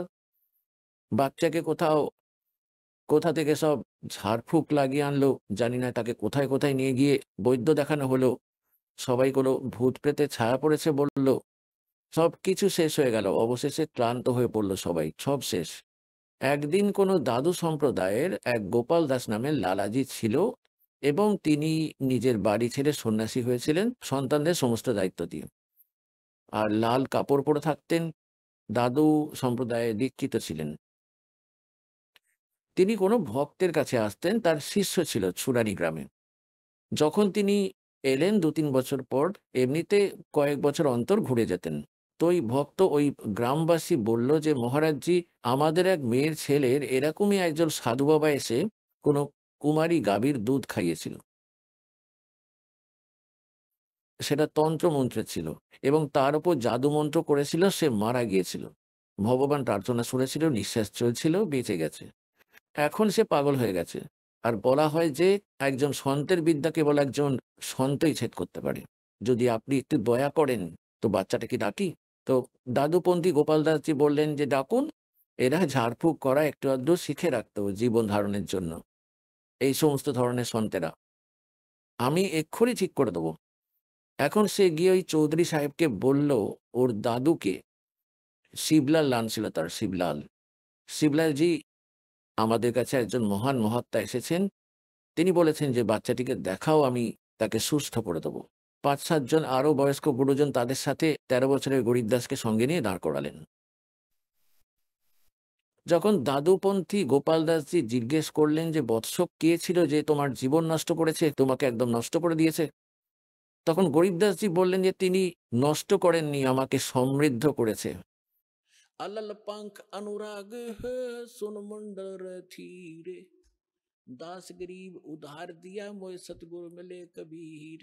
বাচ্চাকে কোথা থেকে সব ঝাড়ফুঁক লাগিয়ে আনলো, জানি না। তাকে কোথায় কোথায় নিয়ে গিয়ে বৈদ্য দেখানো হলো। সবাই কোনো ভূত প্রেতে ছায়া পড়েছে বলল। সব কিছু শেষ হয়ে গেল। অবশেষে ক্লান্ত হয়ে পড়লো সবাই, সব শেষ। একদিন কোনো দাদু সম্প্রদায়ের এক গোপাল দাস নামের লালাজি ছিল, এবং তিনি নিজের বাড়ি ছেড়ে সন্ন্যাসী হয়েছিলেন সন্তানদের সমস্ত দায়িত্ব দিয়ে। আর লাল কাপড় পরে থাকতেন। দাদু সম্প্রদায়ে দীক্ষিত ছিলেন। তিনি কোনো ভক্তের কাছে আসতেন, তার শিষ্য ছিল ছুরারি গ্রামে। যখন তিনি এলেন 2-3 বছর পর, এমনিতে কয়েক বছর অন্তর ঘুরে যেতেন। তো ওই ভক্ত, ওই গ্রামবাসী বলল যে, মহারাজজি, আমাদের এক মেয়ের ছেলের এরকমই একজন সাধু বাবা এসে কোনো কুমারী গাভীর দুধ খাইয়েছিল। সেটা তন্ত্রমন্ত্রে ছিল, এবং তার উপর জাদু মন্ত্র করেছিল, সে মারা গিয়েছিল। ভগবান প্রার্থনা শুনেছিল, নিঃশ্বাস চলছিল, বেঁচে গেছে। এখন সে পাগল হয়ে গেছে। আর বলা হয় যে একজন সন্তের বিদ্যা কেবল একজন সন্তই ছেদ করতে পারে। যদি আপনি একটু দয়া করেন তো বাচ্চাটাকে ডাকি। তো দাদুপন্থী গোপাল দাসজি বললেন যে, ডাকুন। এরা ঝাড়ফুঁক করা একটু আধটু শিখে রাখতো জীবন ধারণের জন্য, এই সমস্ত ধরনের সন্তেরা। আমি এক্ষুনি ঠিক করে দেবো। এখন সে গিয়ে ওই চৌধুরী সাহেবকে বলল, ওর দাদুকে, শিবলাল নাম ছিল তার, শিবলালজি, আমাদের কাছে একজন মহান মহাত্মা এসেছেন। তিনি বলেছেন যে বাচ্চাটিকে দেখাও, আমি তাকে সুস্থ করে দেবো। 5-7 জন আরো বয়স্ক গুরুজন তাদের সাথে 13 বছরের গরিবদাসকে সঙ্গে নিয়ে দাঁড় করালেন। যখন দাদুপন্থী গোপাল দাসজি জিজ্ঞেস করলেন যে, বৎস, কে ছিল যে তোমার জীবন নষ্ট করেছে, তোমাকে একদম নষ্ট করে দিয়েছে? তখন গরিবদাসজি বললেন যে, তিনি নষ্ট করেননি, আমাকে সমৃদ্ধ করেছে। अलल पंख अनुराग है सुन मंडर थीरे, दास गरीब उधार दिया मोय सतगुरु मिले कबीर।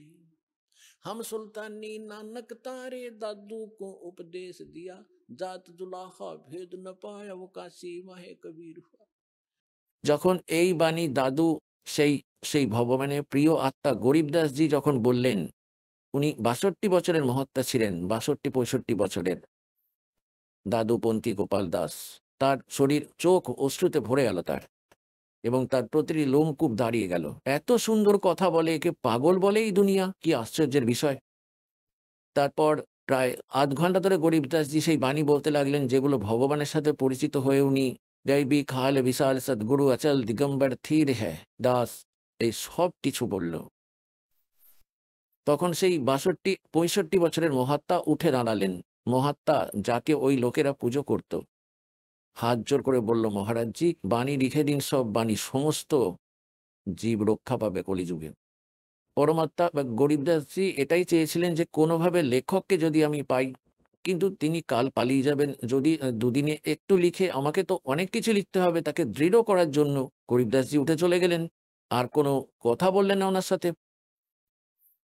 हम सुल्तानी नानक तारे, दादू को उपदेश दिया, জাত জুলাহা ভেদ ন পায় অবকাশী মাহে কবির হুয়া। যখন এই বাণী দাদু সেই সেই ভগবানের প্রিয় আত্মা গরিবদাসজি যখন বললেন, উনি ৬২ বছরের মহাত্মা ছিলেন, ৬২-৬৫ বছরের দাদুপন্থী গোপাল দাস। তার শরীর চোখ অশ্রুতে ভরে গেল তার, এবং তার প্রতিটি লোমকূপ দাঁড়িয়ে গেল। এত সুন্দর কথা বলে, একে পাগল বলে এই দুনিয়া, কি আশ্চর্যের বিষয়। তারপর প্রায় আধ ঘন্টা ধরে গরিবদাসজি সেই বাণী বলতে লাগলেন, যেগুলো ভগবানের সাথে পরিচিত হয়ে উনি জৈবি খাল বিশাল সদ্গুরু অচল দিগম্বর থির হ্যায় দাস এই সব কিছু বলল। তখন সেই ৬২-৬৫ বছরের মহাত্মা উঠে দাঁড়ালেন। মহাত্মা, যাকে ওই লোকেরা পুজো করত, হাত জোর করে বলল, মহারাজজি, বাণী লিখে দিন, সব বাণী, সমস্ত জীব রক্ষা পাবে কলিযুগে। পরমাত্মা বা গরিবদাসজি এটাই চেয়েছিলেন যে কোনোভাবে লেখককে যদি আমি পাই, কিন্তু তিনি কাল পালিয়ে যাবেন, যদি দুদিনে একটু লিখে, আমাকে তো অনেক কিছু লিখতে হবে, তাকে দৃঢ় করার জন্য গরিবদাসজি উঠে চলে গেলেন, আর কোনো কথা বললেন না ওনার সাথে।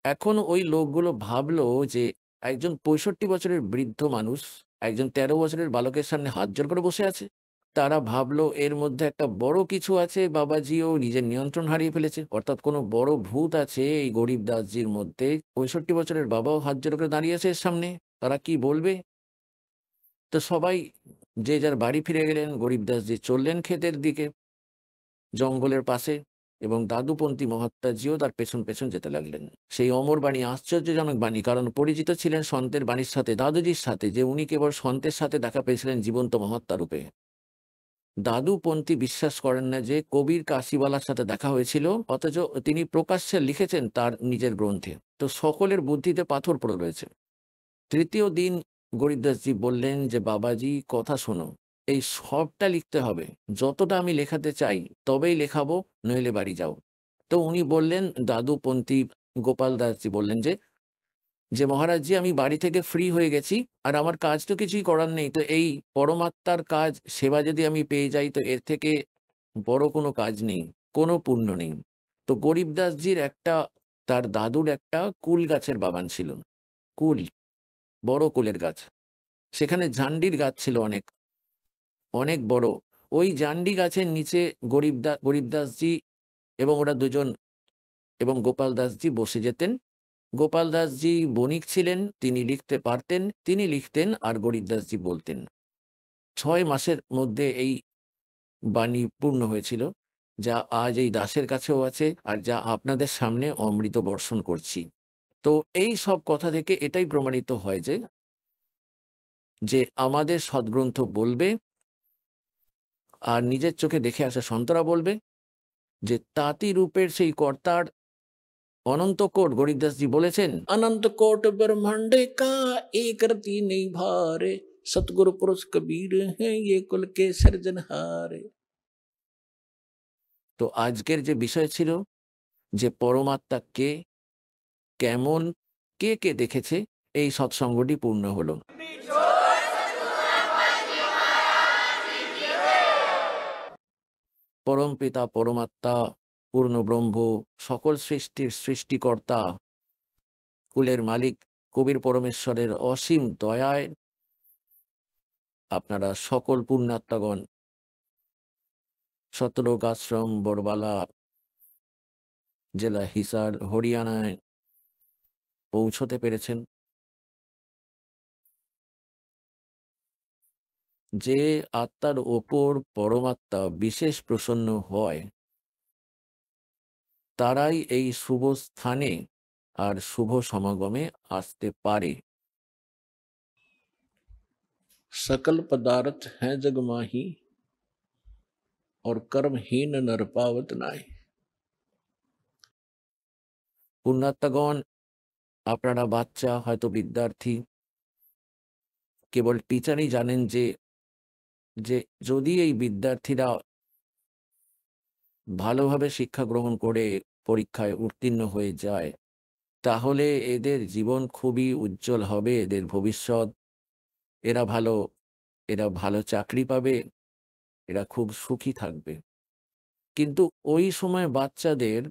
এখন ওই লোকগুলো ভাবলো যে একজন ৬৫ বছরের বৃদ্ধ মানুষ একজন ১৩ বছরের বালকের সামনে হাত জোর করে বসে আছে। তারা ভাবলো এর মধ্যে একটা বড় কিছু আছে, বাবাজিও নিজের নিয়ন্ত্রণ হারিয়ে ফেলেছে, অর্থাৎ কোনো বড় ভূত আছে এই গরিব দাসজির মধ্যে। ৬৫ বছরের বাবাও হাত জোর করে দাঁড়িয়ে আছে এর সামনে, তারা কি বলবে? তো সবাই যে যার বাড়ি ফিরে গেলেন। গরিব দাসজি চললেন ক্ষেতের দিকে, জঙ্গলের পাশে, এবং দাদুপন্থী মহাত্মাজিও তার পেছন পেছন যেতে লাগলেন। সেই অমর বাণী আশ্চর্যজনক বাণী, কারণ পরিচিত ছিলেন সন্তের বাণীর সাথে, দাদুজির সাথে, যে উনি কেবল সন্তের সাথে দেখা পেয়েছিলেন জীবন্ত মহাত্মা রূপে। দাদুপন্থী বিশ্বাস করেন না যে কবির কাশিওয়ালার সাথে দেখা হয়েছিল, অথচ তিনি প্রকাশ্যে লিখেছেন তার নিজের গ্রন্থে। তো সকলের বুদ্ধিতে পাথর পড়ে রয়েছে। তৃতীয় দিন গরিবদাসজি বললেন যে, বাবাজি, কথা শোনো, এই সবটা লিখতে হবে, যতটা আমি লেখাতে চাই তবেই লেখাবো, নইলে বাড়ি যাও। তো উনি বললেন, দাদুপন্থী গোপাল দাসজি বললেন যে যে মহারাজজি, আমি বাড়ি থেকে ফ্রি হয়ে গেছি, আর আমার কাজ তো কিছুই করার নেই, তো এই পরমাত্মার কাজ সেবা যদি আমি পেয়ে যাই, তো এর থেকে বড় কোনো কাজ নেই, কোনো পুণ্য নেই। তো গরিবদাসজির তার দাদুর একটা কুল গাছের বাগান ছিল, কুল, বড় কুলের গাছ। সেখানে ঝান্ডির গাছ ছিল অনেক, অনেক বড়। ওই জান্ডি গাছের নিচে গরিবদাসজি এবং ওরা দুজন এবং গোপাল দাসজি বসে যেতেন। গোপাল দাসজি বণিক ছিলেন, তিনি লিখতে পারতেন, তিনি লিখতেন আর গরিবদাসজি বলতেন। ৬ মাসের মধ্যে এই বাণী পূর্ণ হয়েছিল, যা আজ এই দাসের কাছেও আছে, আর যা আপনাদের সামনে অমৃত বর্ষণ করছি। তো এই সব কথা থেকে এটাই প্রমাণিত হয় যে যে আমাদের সদ্গ্রন্থ বলবে, আর নিজের চোখে দেখে আসা সন্তরা বলবে যে তাঁতি রূপের সেই কর্তার অনন্ত কোট। গরিবদাসজি বলেছেন, অনন্ত কোট ব্রহ্মাণ্ডে কা এক রতি নেই ভারে, সতগুরু পুরুষ কবীর হ্যাঁ ये कुल के সৃজনহারে। তো আজকের যে বিষয় ছিল যে পরমাত্মা কে, কেমন, কে কে দেখেছে, এই সৎসঙ্গটি পূর্ণ হলো। পরম পিতা পরমাত্মা, পূর্ণ ব্রহ্ম, সকল সৃষ্টির সৃষ্টিকর্তা, কুলের মালিক কবির পরমেশ্বরের অসীম দয়ায় আপনারা সকল পুণ্যাত্মাগণ শতলোক আশ্রম, বড়বালা জেলা হিসার, হরিয়ানায় পৌঁছতে পেরেছেন। যে আত্মার ওপর পরমাত্মা বিশেষ প্রসন্ন হয়, তারাই এই শুভ স্থানে আর শুভ সমাগমে আসতে পারে। সকল পদার্থ হ্যাঁ জগমাহি, और कर्महीन नर पावत नाय। পুণ্যাত্মাগণ, আপনারা বাচ্চা, হয়তো বিদ্যার্থী, কেবল টিচারই জানেন যে যে যদি এই বিদ্যার্থীরা ভালোভাবে শিক্ষা গ্রহণ করে পরীক্ষায় উত্তীর্ণ হয়ে যায়, তাহলে এদের জীবন খুবই উজ্জ্বল হবে, এদের ভবিষ্যৎ, এরা ভালো চাকরি পাবে, এরা খুব সুখী থাকবে। কিন্তু ওই সময় বাচ্চাদের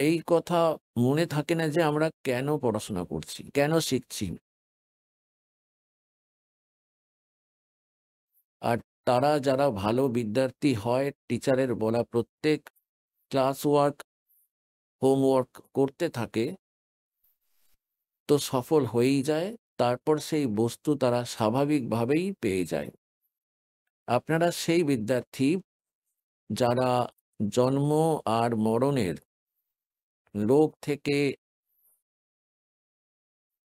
এই কথা মনে থাকে না যে আমরা কেন পড়াশোনা করছি, কেন শিখছি। আর তারা যারা ভালো বিদ্যার্থী হয়, টিচারের বলা প্রত্যেক ক্লাস ওয়ার্ক, হোমওয়ার্ক করতে থাকে, তো সফল হয়েই যায়। তারপর সেই বস্তু তারা স্বাভাবিকভাবেই পেয়ে যায়। আপনারা সেই বিদ্যার্থী যারা জন্ম আর মরণের রোগ থেকে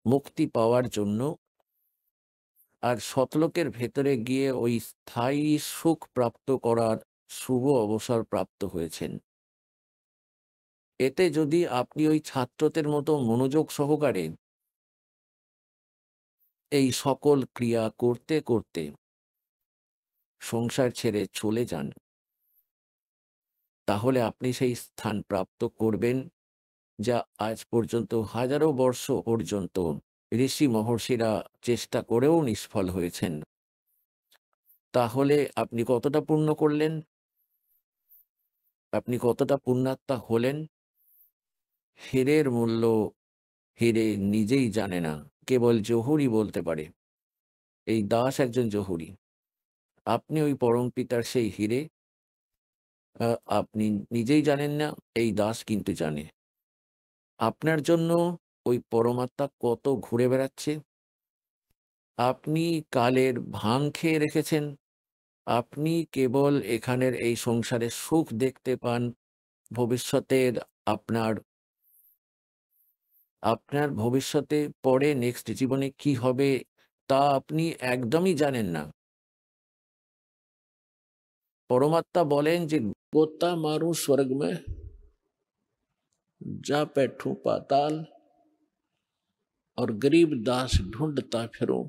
মুক্তি পাওয়ার জন্য আর শতলোকের ভেতরে গিয়ে ওই স্থায়ী সুখ প্রাপ্ত করার শুভ অবসর প্রাপ্ত হয়েছেন। এতে যদি আপনি ওই ছাত্রদের মতো মনোযোগ সহকারে এই সকল ক্রিয়া করতে করতে সংসার ছেড়ে চলে যান, তাহলে আপনি সেই স্থান প্রাপ্ত করবেন যা আজ পর্যন্ত হাজারো বর্ষ পর্যন্ত ঋষি মহর্ষিরা চেষ্টা করেও নিষ্ফল হয়েছেন। তাহলে আপনি কতটা পুণ্য করলেন, আপনি কতটা পুণ্যাত্মা হলেন? হীরের মূল্য হীরে নিজেই জানে না, কেবল জহুরি বলতে পারে। এই দাস একজন জহুরি। আপনি ওই পরম পিতার সেই হীরে, আপনি নিজেই জানেন না, এই দাস কিন্তু জানে। আপনার জন্য ওই পরমাত্মা কত ঘুরে বেড়াচ্ছে। আপনি কালের ভাং খেয়ে রেখেছেন। আপনি কেবল এখানের এই সংসারের সুখ দেখতে পান। ভবিষ্যতের আপনার আপনার ভবিষ্যতে পরে নেক্সট জীবনে কি হবে তা আপনি একদমই জানেন না। পরমাত্মা বলেন যে গোতা মারু স্বর্গ মে, जा बैठूं पाताल और गरीब दास ढूंढता फिरूं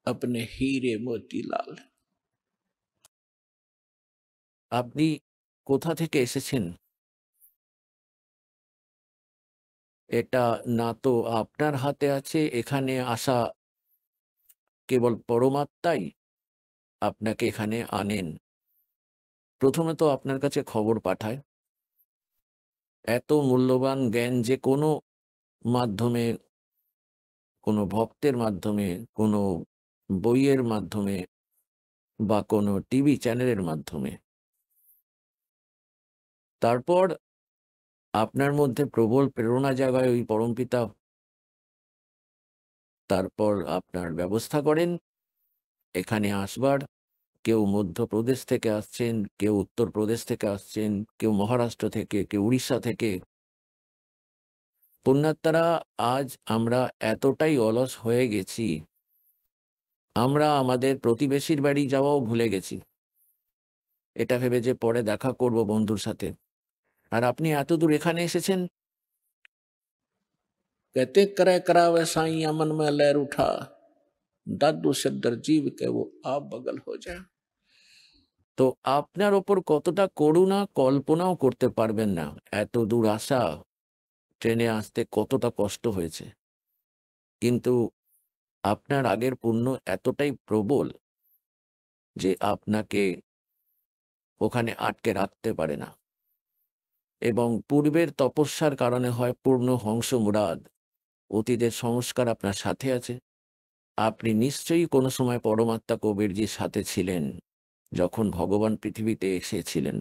अपने हीरे मोतीलाल। আপনি কোথা থেকে এসেছেন এটা না তো আপনার হাতে আছে। এখানে আসা কেবল পরমাত্মাই আপনাকে এখানে আনেন। প্রথমে তো আপনার কাছে খবর পাঠায়। এত মূল্যবান জ্ঞান যে কোনো মাধ্যমে, কোনো ভক্তের মাধ্যমে, কোনো বইয়ের মাধ্যমে বা কোনো টিভি চ্যানেলের মাধ্যমে, তারপর আপনার মধ্যে প্রবল প্রেরণা জাগায় ওই পরমপিতা। তারপর আপনার ব্যবস্থা করেন এখানে আসবার। কেউ মধ্যপ্রদেশ থেকে আসছেন, কেউ উত্তরপ্রদেশ থেকে আসছেন, কেউ মহারাষ্ট্র থেকে, কেউ উড়িষ্যা থেকে। পুণ্যাত্মারা, আজ আমরা এতটাই অলস হয়ে গেছি, আমরা আমাদের প্রতিবেশীর বাড়ি যাওয়াও ভুলে গেছি, এটা ভেবে যে পরে দেখা করব বন্ধুর সাথে। আর আপনি এত দূর এখানে এসেছেন। कहते करे करावे साईं मन में लहर उठा, दादू सिद्धर जीव के वो आप बगल हो जाए। তো আপনার ওপর কতটা করুণা কল্পনাও করতে পারবেন না। এত দূর আসা, ট্রেনে আসতে কতটা কষ্ট হয়েছে, কিন্তু আপনার আগের পুণ্য এতটাই প্রবল যে আপনাকে ওখানে আটকে রাখতে পারে না। এবং পূর্বের তপস্যার কারণে হয় পূর্ণ হংস মুরাদ, অতীতের সংস্কার আপনার সাথে আছে। আপনি নিশ্চয়ই কোনো সময় পরমাত্মা কবিরজির সাথে ছিলেন যখন ভগবান পৃথিবীতে এসেছিলেন।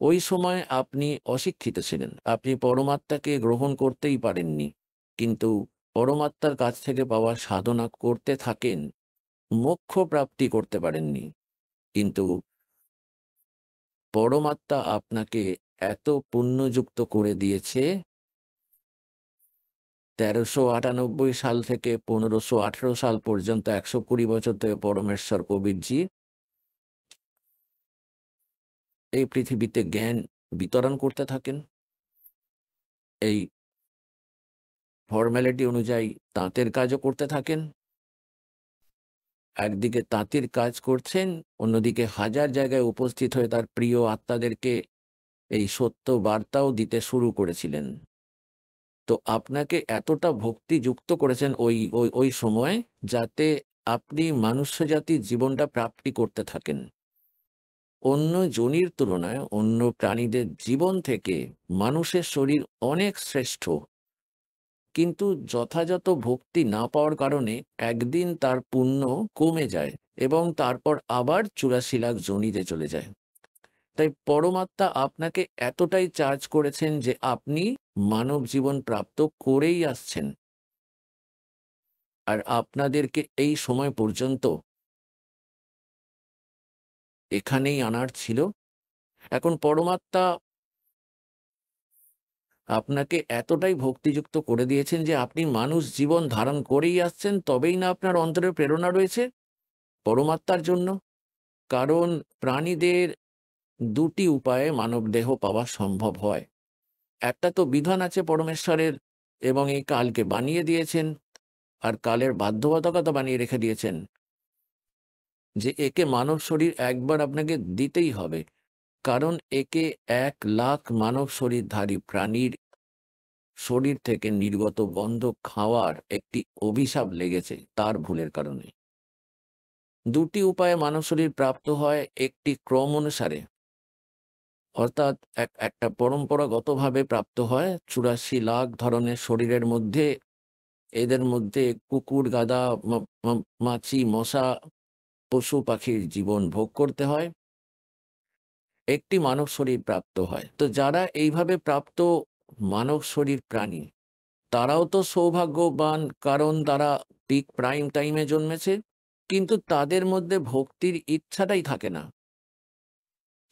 ওই সময় আপনি অশিক্ষিত ছিলেন, আপনি পরমাত্মাকে গ্রহণ করতেই পারেননি। কিন্তু পরমাত্মার কাছ থেকে পাওয়া সাধনা করতে থাকেন, মোক্ষ প্রাপ্তি করতে পারেননি। কিন্তু পরমাত্মা আপনাকে এত পুণ্যযুক্ত করে দিয়েছে, 1398 সাল থেকে 1518 সাল পর্যন্ত 120 বছর ধরে পরমেশ্বর কবিরজি এই পৃথিবীতে জ্ঞান বিতরণ করতে থাকেন। এই ফর্ম্যালিটি অনুযায়ী তাঁতের কাজও করতে থাকেন। একদিকে তাঁতির কাজ করছেন, অন্যদিকে হাজার জায়গায় উপস্থিত হয়ে তার প্রিয় আত্মাদেরকে এই সত্য বার্তাও দিতে শুরু করেছিলেন। তো আপনাকে এতটা ভক্তি যুক্ত করেছেন ওই ওই ওই সময়, যাতে আপনি মানুষ্যজাতির জীবনটা প্রাপ্তি করতে থাকেন। অন্য জনির তুলনায় অন্য প্রাণীদের জীবন থেকে মানুষের শরীর অনেক শ্রেষ্ঠ, কিন্তু যথাযথ ভক্তি না পাওয়ার কারণে একদিন তার পুণ্য কমে যায় এবং তারপর আবার 84 লাখ যোনিতে চলে যায়। তাই পরমাত্মা আপনাকে এতটাই চার্জ করেছেন যে আপনি মানব জীবন প্রাপ্ত করেই আসছেন, আর আপনাদেরকে এই সময় পর্যন্ত এখানেই আনার ছিল। এখন পরমাত্মা আপনাকে এতটাই ভক্তিযুক্ত করে দিয়েছেন যে আপনি মানুষ জীবন ধারণ করেই আসছেন, তবেই না আপনার অন্তরে প্রেরণা রয়েছে পরমাত্মার জন্য। কারণ প্রাণীদের দুটি উপায়ে মানব দেহ পাওয়া সম্ভব হয়। একটা তো বিধান আছে পরমেশ্বরের, এবং এই কালকে বানিয়ে দিয়েছেন, আর কালের বাধ্যবাধকতা বানিয়ে রেখে দিয়েছেন যে একে মানব শরীর একবার আপনাকে দিতেই হবে। কারণ একে 1 লাখ মানব শরীরধারী প্রাণীর শরীর থেকে নির্গত গন্ধ খাওয়ার একটি অভিশাপ লেগেছে তার ভুলের কারণে। দুটি উপায়ে মানব শরীর প্রাপ্ত হয়, একটি ক্রম অনুসারে, অর্থাৎ একটা পরম্পরাগতভাবে প্রাপ্ত হয় 84 লাখ ধরনের শরীরের মধ্যে। এদের মধ্যে কুকুর, গাধা, মাছি, মশা, পশু পাখির জীবন ভোগ করতে হয়। একটি মানব শরীর প্রাপ্ত হয়। তো যারা এইভাবে প্রাপ্ত মানব শরীর প্রাণী, তারাও তো সৌভাগ্যবান, কারণ তারা পিক প্রাইম টাইমে জন্মেছে। কিন্তু তাদের মধ্যে ভক্তির ইচ্ছাটাই থাকে না।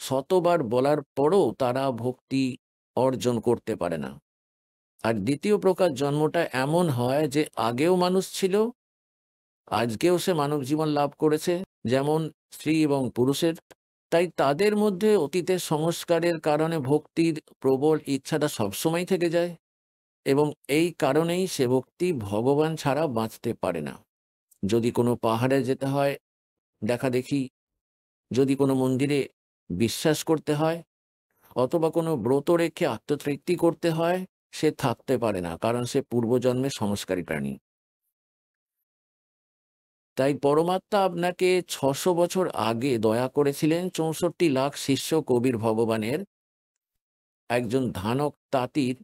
শতবার বলার পরও তারা ভক্তি অর্জন করতে পারে না। আর দ্বিতীয় প্রকার জন্মটা এমন হয় যে আগেও মানুষ ছিল, আজকেও সে মানব জীবন লাভ করেছে, যেমন স্ত্রী এবং পুরুষের। তাই তাদের মধ্যে অতীতের সংস্কারের কারণে ভক্তির প্রবল ইচ্ছাটা সবসময় থেকে যায়, এবং এই কারণেই সে ভক্তি ভগবান ছাড়া বাঁচতে পারে না। যদি কোনো পাহাড়ে যেতে হয় দেখা দেখি, যদি কোনো মন্দিরে বিশ্বাস করতে হয়, অথবা কোনো ব্রত রেখে আত্মতৃপ্তি করতে হয়, সে থাকতে পারে না, কারণ সে পূর্বজন্মের সংস্কারী প্রাণী। তাই পরমাত্মা আপনাকে 600 বছর আগে দয়া করেছিলেন 64 লাখ শিষ্য কবির ভগবানের। একজন ধানক তাঁতির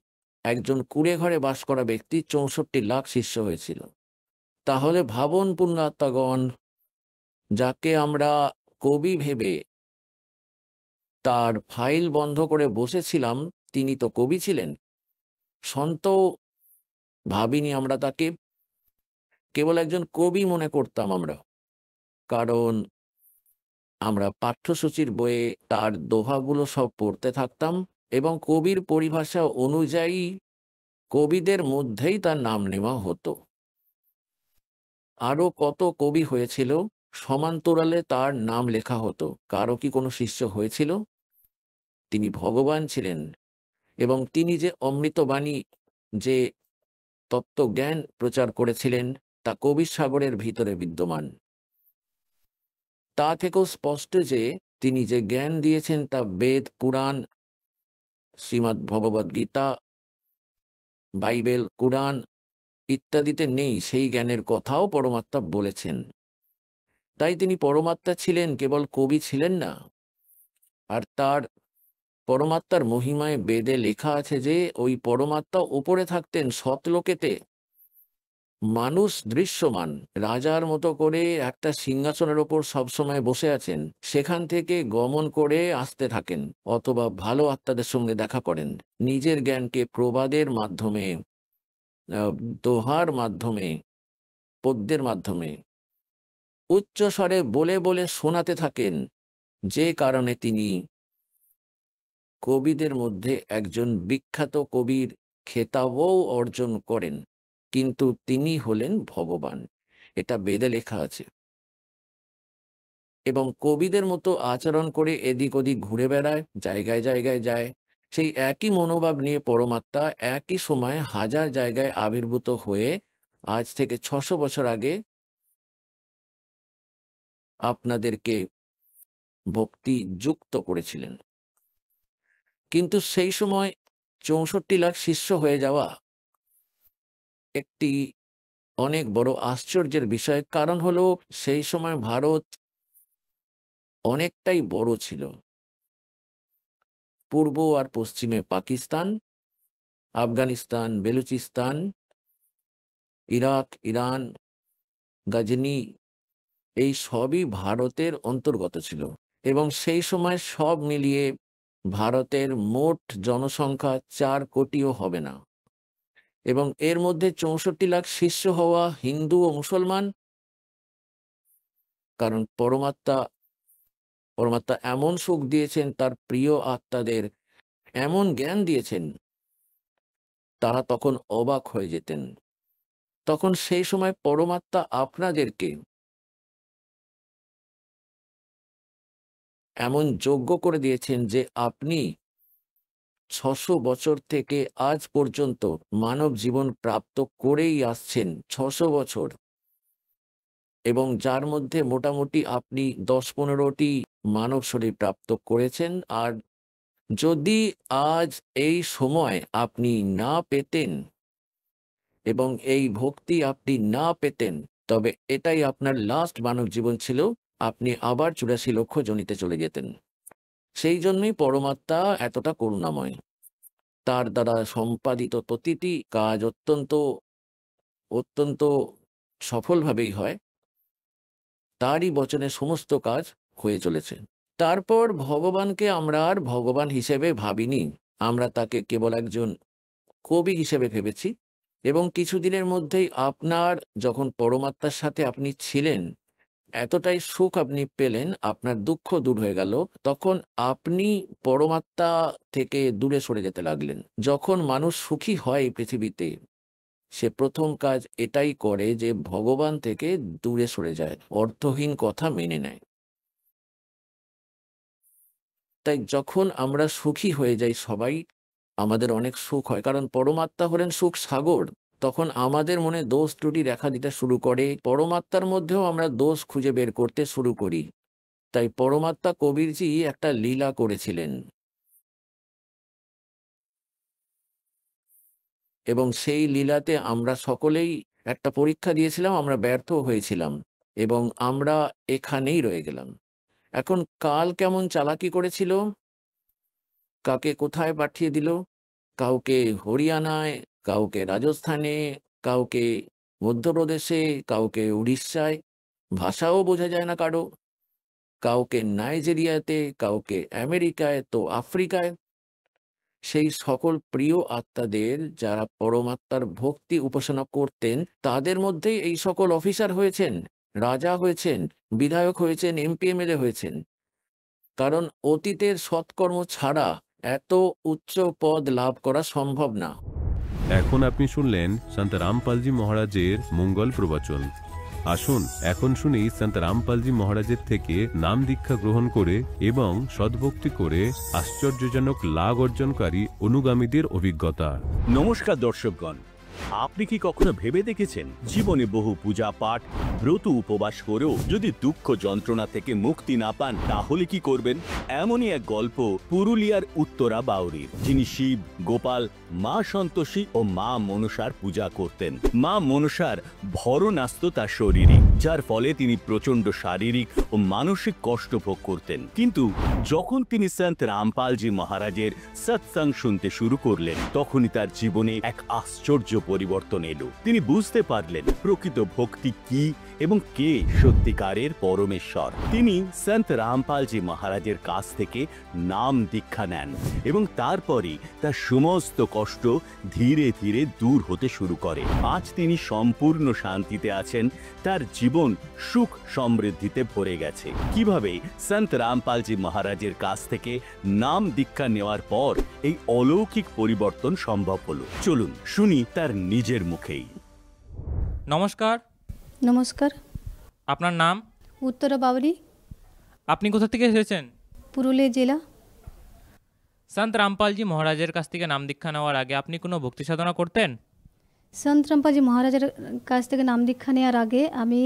একজন কুঁড়ে ঘরে বাস করা ব্যক্তি 64 লাখ শিষ্য হয়েছিল। তাহলে ভাবুন পুণ্যাত্মাগণ, যাকে আমরা কবি ভেবে তার ফাইল বন্ধ করে বসেছিলাম, তিনি তো কবি ছিলেন। সন্ত ভাবিনি আমরা তাকে, কেবল একজন কবি মনে করতাম আমরা। কারণ আমরা পাঠ্যসূচির বইয়ে তার দোহাগুলো সব পড়তে থাকতাম, এবং কবির পরিভাষা অনুযায়ী কবিদের মধ্যেই তার নাম নেওয়া হতো। আরো কত কবি হয়েছিল, সমান্তরালে তার নাম লেখা হতো। কারো কি কোনো শিষ্য হয়েছিল? তিনি ভগবান ছিলেন, এবং তিনি যে অমৃতবাণী, যে তত্ত্বজ্ঞান প্রচার করেছিলেন, তা কবির সাগরের ভিতরে বিদ্যমান। তা থেকেও স্পষ্ট যে তিনি যে জ্ঞান দিয়েছেন তা বেদ, পুরাণ, শ্রীমদ্ ভগবদ গীতা, বাইবেল, কুরআন ইত্যাদিতে নেই। সেই জ্ঞানের কথাও পরমাত্মা বলেছেন। তাই তিনি পরমাত্মা ছিলেন, কেবল কবি ছিলেন না। আর তার পরমাত্মার মহিমায় বেদে লেখা আছে যে ওই পরমাত্মা উপরে থাকতেন সতলোকেতে, মানুষ দৃশ্যমান রাজার মতো করে একটা সিংহাসনের ওপর সবসময় বসে আছেন, সেখান থেকে গমন করে আসতে থাকেন, অথবা ভালো আত্মাদের সঙ্গে দেখা করেন। নিজের জ্ঞানকে প্রবাদের মাধ্যমে, দোহার মাধ্যমে, পদ্যের মাধ্যমে উচ্চ স্বরে বলে বলে শোনাতে থাকেন, যে কারণে তিনি কবিদের মধ্যে একজন বিখ্যাত কবির খেতাবও অর্জন করেন। কিন্তু তিনি হলেন ভগবান, এটা বেদে লেখা আছে। এবং কবিদের মতো আচরণ করে এদিক ওদিক ঘুরে বেড়ায়, জায়গায় জায়গায় যায়। সেই একই মনোভাব নিয়ে পরমাত্মা একই সময় হাজার জায়গায় আবির্ভূত হয়ে আজ থেকে 600 বছর আগে আপনাদেরকে ভক্তি যুক্ত করেছিলেন। কিন্তু সেই সময় 64 লাখ শিষ্য হয়ে যাওয়া একটি অনেক বড় আশ্চর্যের বিষয়। কারণ হলো সেই সময় ভারত অনেকটাই বড় ছিল। পূর্ব আর পশ্চিমে পাকিস্তান, আফগানিস্তান, বেলুচিস্তান, ইরাক, ইরান, গজনি, এই সবই ভারতের অন্তর্গত ছিল। এবং সেই সময় সব মিলিয়ে ভারতের মোট জনসংখ্যা 4 কোটিও হবে না। এবং এর মধ্যে 64 লাখ শিষ্য হওয়া হিন্দু ও মুসলমান। কারণ পরমাত্মা এমন সুখ দিয়েছেন, তার প্রিয় আত্মাদের এমন জ্ঞান দিয়েছেন, তারা তখন অবাক হয়ে যেতেন। তখন সেই সময় পরমাত্মা আপনাদেরকে এমন যোগ্য করে দিয়েছেন যে আপনি 600 বছর থেকে আজ পর্যন্ত মানব জীবন প্রাপ্ত করেই আসছেন। 600 বছর। এবং যার মধ্যে মোটামুটি আপনি 10-15টি মানব শরীর প্রাপ্ত করেছেন। আর যদি আজ এই সময় আপনি না পেতেন এবং এই ভক্তি আপনি না পেতেন, তবে এটাই আপনার লাস্ট মানব জীবন ছিল। আপনি আবার 84 লক্ষ জনিতে চলে যেতেন। সেই জন্যই পরমাত্মা এতটা করুণাময়। তার দ্বারা সম্পাদিত প্রতিটি কাজ অত্যন্ত সফলভাবেই হয়। তারই বচনে সমস্ত কাজ হয়ে চলেছে। তারপর ভগবানকে আমরা আর ভগবান হিসেবে ভাবিনি, আমরা তাকে কেবল একজন কবি হিসেবে ভেবেছি। এবং কিছুদিনের মধ্যেই আপনার যখন পরমাত্মার সাথে আপনি ছিলেন, এতটাই সুখ আপনি পেলেন, আপনার দুঃখ দূর হয়ে গেল, তখন আপনি পরমাত্মা থেকে দূরে সরে যেতে লাগলেন। যখন মানুষ সুখী হয় এই পৃথিবীতে, সে প্রথম কাজ এটাই করে যে ভগবান থেকে দূরে সরে যায়, অর্থহীন কথা মেনে নেয়। তাই যখন আমরা সুখী হয়ে যাই সবাই, আমাদের অনেক সুখ হয়, কারণ পরমাত্মা হলেন সুখ সাগর। তখন আমাদের মনে দোষ ত্রুটি দেখা দিতে শুরু করে, পরমাত্মার মধ্যেও আমরা দোষ খুঁজে বের করতে শুরু করি। তাই পরমাত্মা কবিরজি একটা লীলা করেছিলেন, এবং সেই লীলাতে আমরা সকলেই একটা পরীক্ষা দিয়েছিলাম, আমরা ব্যর্থ হয়েছিলাম এবং আমরা এখানেই রয়ে গেলাম। এখন কাল কেমন চালাকি করেছিল, কাকে কোথায় পাঠিয়ে দিল, কাউকে হরিয়ানায়, কাউকে রাজস্থানে, কাউকে মধ্যপ্রদেশে, কাউকে উড়িষ্যায়, ভাষাও বোঝা যায় না কারো, কাউকে নাইজেরিয়াতে, কাউকে আমেরিকায়, তো আফ্রিকায়। সেই সকল প্রিয় আত্মাদের যারা পরমাত্মার ভক্তি উপাসনা করতেন, তাদের মধ্যেই এই সকল অফিসার হয়েছেন, রাজা হয়েছেন, বিধায়ক হয়েছেন, এমপি এমএলএ হয়েছেন। কারণ অতীতের সৎকর্ম ছাড়া এত উচ্চ পদ লাভ করা সম্ভব না। এখন আপনি শুনলেন সন্ত রামপালজি মহারাজের মঙ্গল প্রবচন। আসুন এখন শুনি সন্ত রামপালজি মহারাজের থেকে নাম দীক্ষা গ্রহণ করে এবং সদ্ভক্তি করে আশ্চর্যজনক লাভ অর্জনকারী অনুগামীদের অভিজ্ঞতা। নমস্কার দর্শকগণ, আপনি কি কখনো ভেবে দেখেছেন জীবনে বহু পূজা পাঠ, ব্রত উপবাস করেও যদি দুঃখ যন্ত্রণা থেকে মুক্তি না পান, তাহলে কি করবেন? এমনই এক গল্প পুরুলিয়ার উত্তরা বাউরির, যিনি শিব, গোপাল, মা সন্তোষী ও মা মনসার পূজা করতেন। মা মনসার ভরণ আসত তার শরীরে, যার ফলে তিনি প্রচন্ড শারীরিক ও মানসিক কষ্ট ভোগ করতেন। কিন্তু যখন তিনি সন্ত রামপালজি মহারাজের সৎসঙ্গ শুনতে শুরু করলেন, তখনই তার জীবনে এক আশ্চর্য পরিবর্তন এলো। তিনি বুঝতে পারলেন প্রকৃত ভক্তি কি এবং কে সত্যিকারের পরমেশ্বর। তিনি সন্ত রামপালজি মহারাজের কাছ থেকে নাম দীক্ষা নেন এবং তারপরে তার সমস্ত কষ্ট ধীরে ধীরে দূর হতে শুরু করে। আজ তিনি সম্পূর্ণ শান্তিতে আছেন, তার জীবন সুখ সমৃদ্ধিতে ভরে গেছে। কিভাবে সন্ত রামপালজি মহারাজের কাছ থেকে নাম দীক্ষা নেওয়ার পর এই অলৌকিক পরিবর্তন সম্ভব হলো, চলুন শুনি তার নিজের মুখেই। নমস্কার। নমস্কার। আপনার নাম? উত্তরা বাউরি। আপনি কোথা থেকে এসেছেন? পুরুলিয়া জেলা। সন্ত রামপালজি মহারাজের কাছ থেকে নাম দীক্ষা নেওয়ার আগে আপনি কোনো ভক্তি সাধনা করতেন? সন্ত রামপালজি মহারাজের কাছ থেকে নাম দীক্ষা নেওয়ার আগে আমি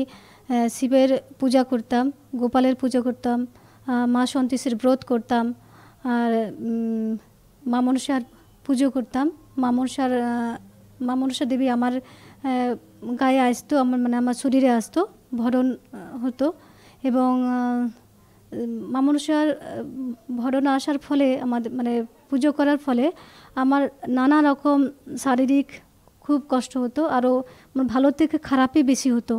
শিবের পূজা করতাম, গোপালের পূজা করতাম, মা সন্তোষীর ব্রত করতাম, আর মা মনসার পুজো করতাম। মা মনসা দেবী আমার গায়ে আসতো, আমার শরীরে আসতো, ভরণ হতো। এবং মা মনসার ভরণ আসার ফলে, আমাদের পুজো করার ফলে আমার নানা রকম শারীরিক খুব কষ্ট হতো, আরও ভালো থেকে খারাপই বেশি হতো।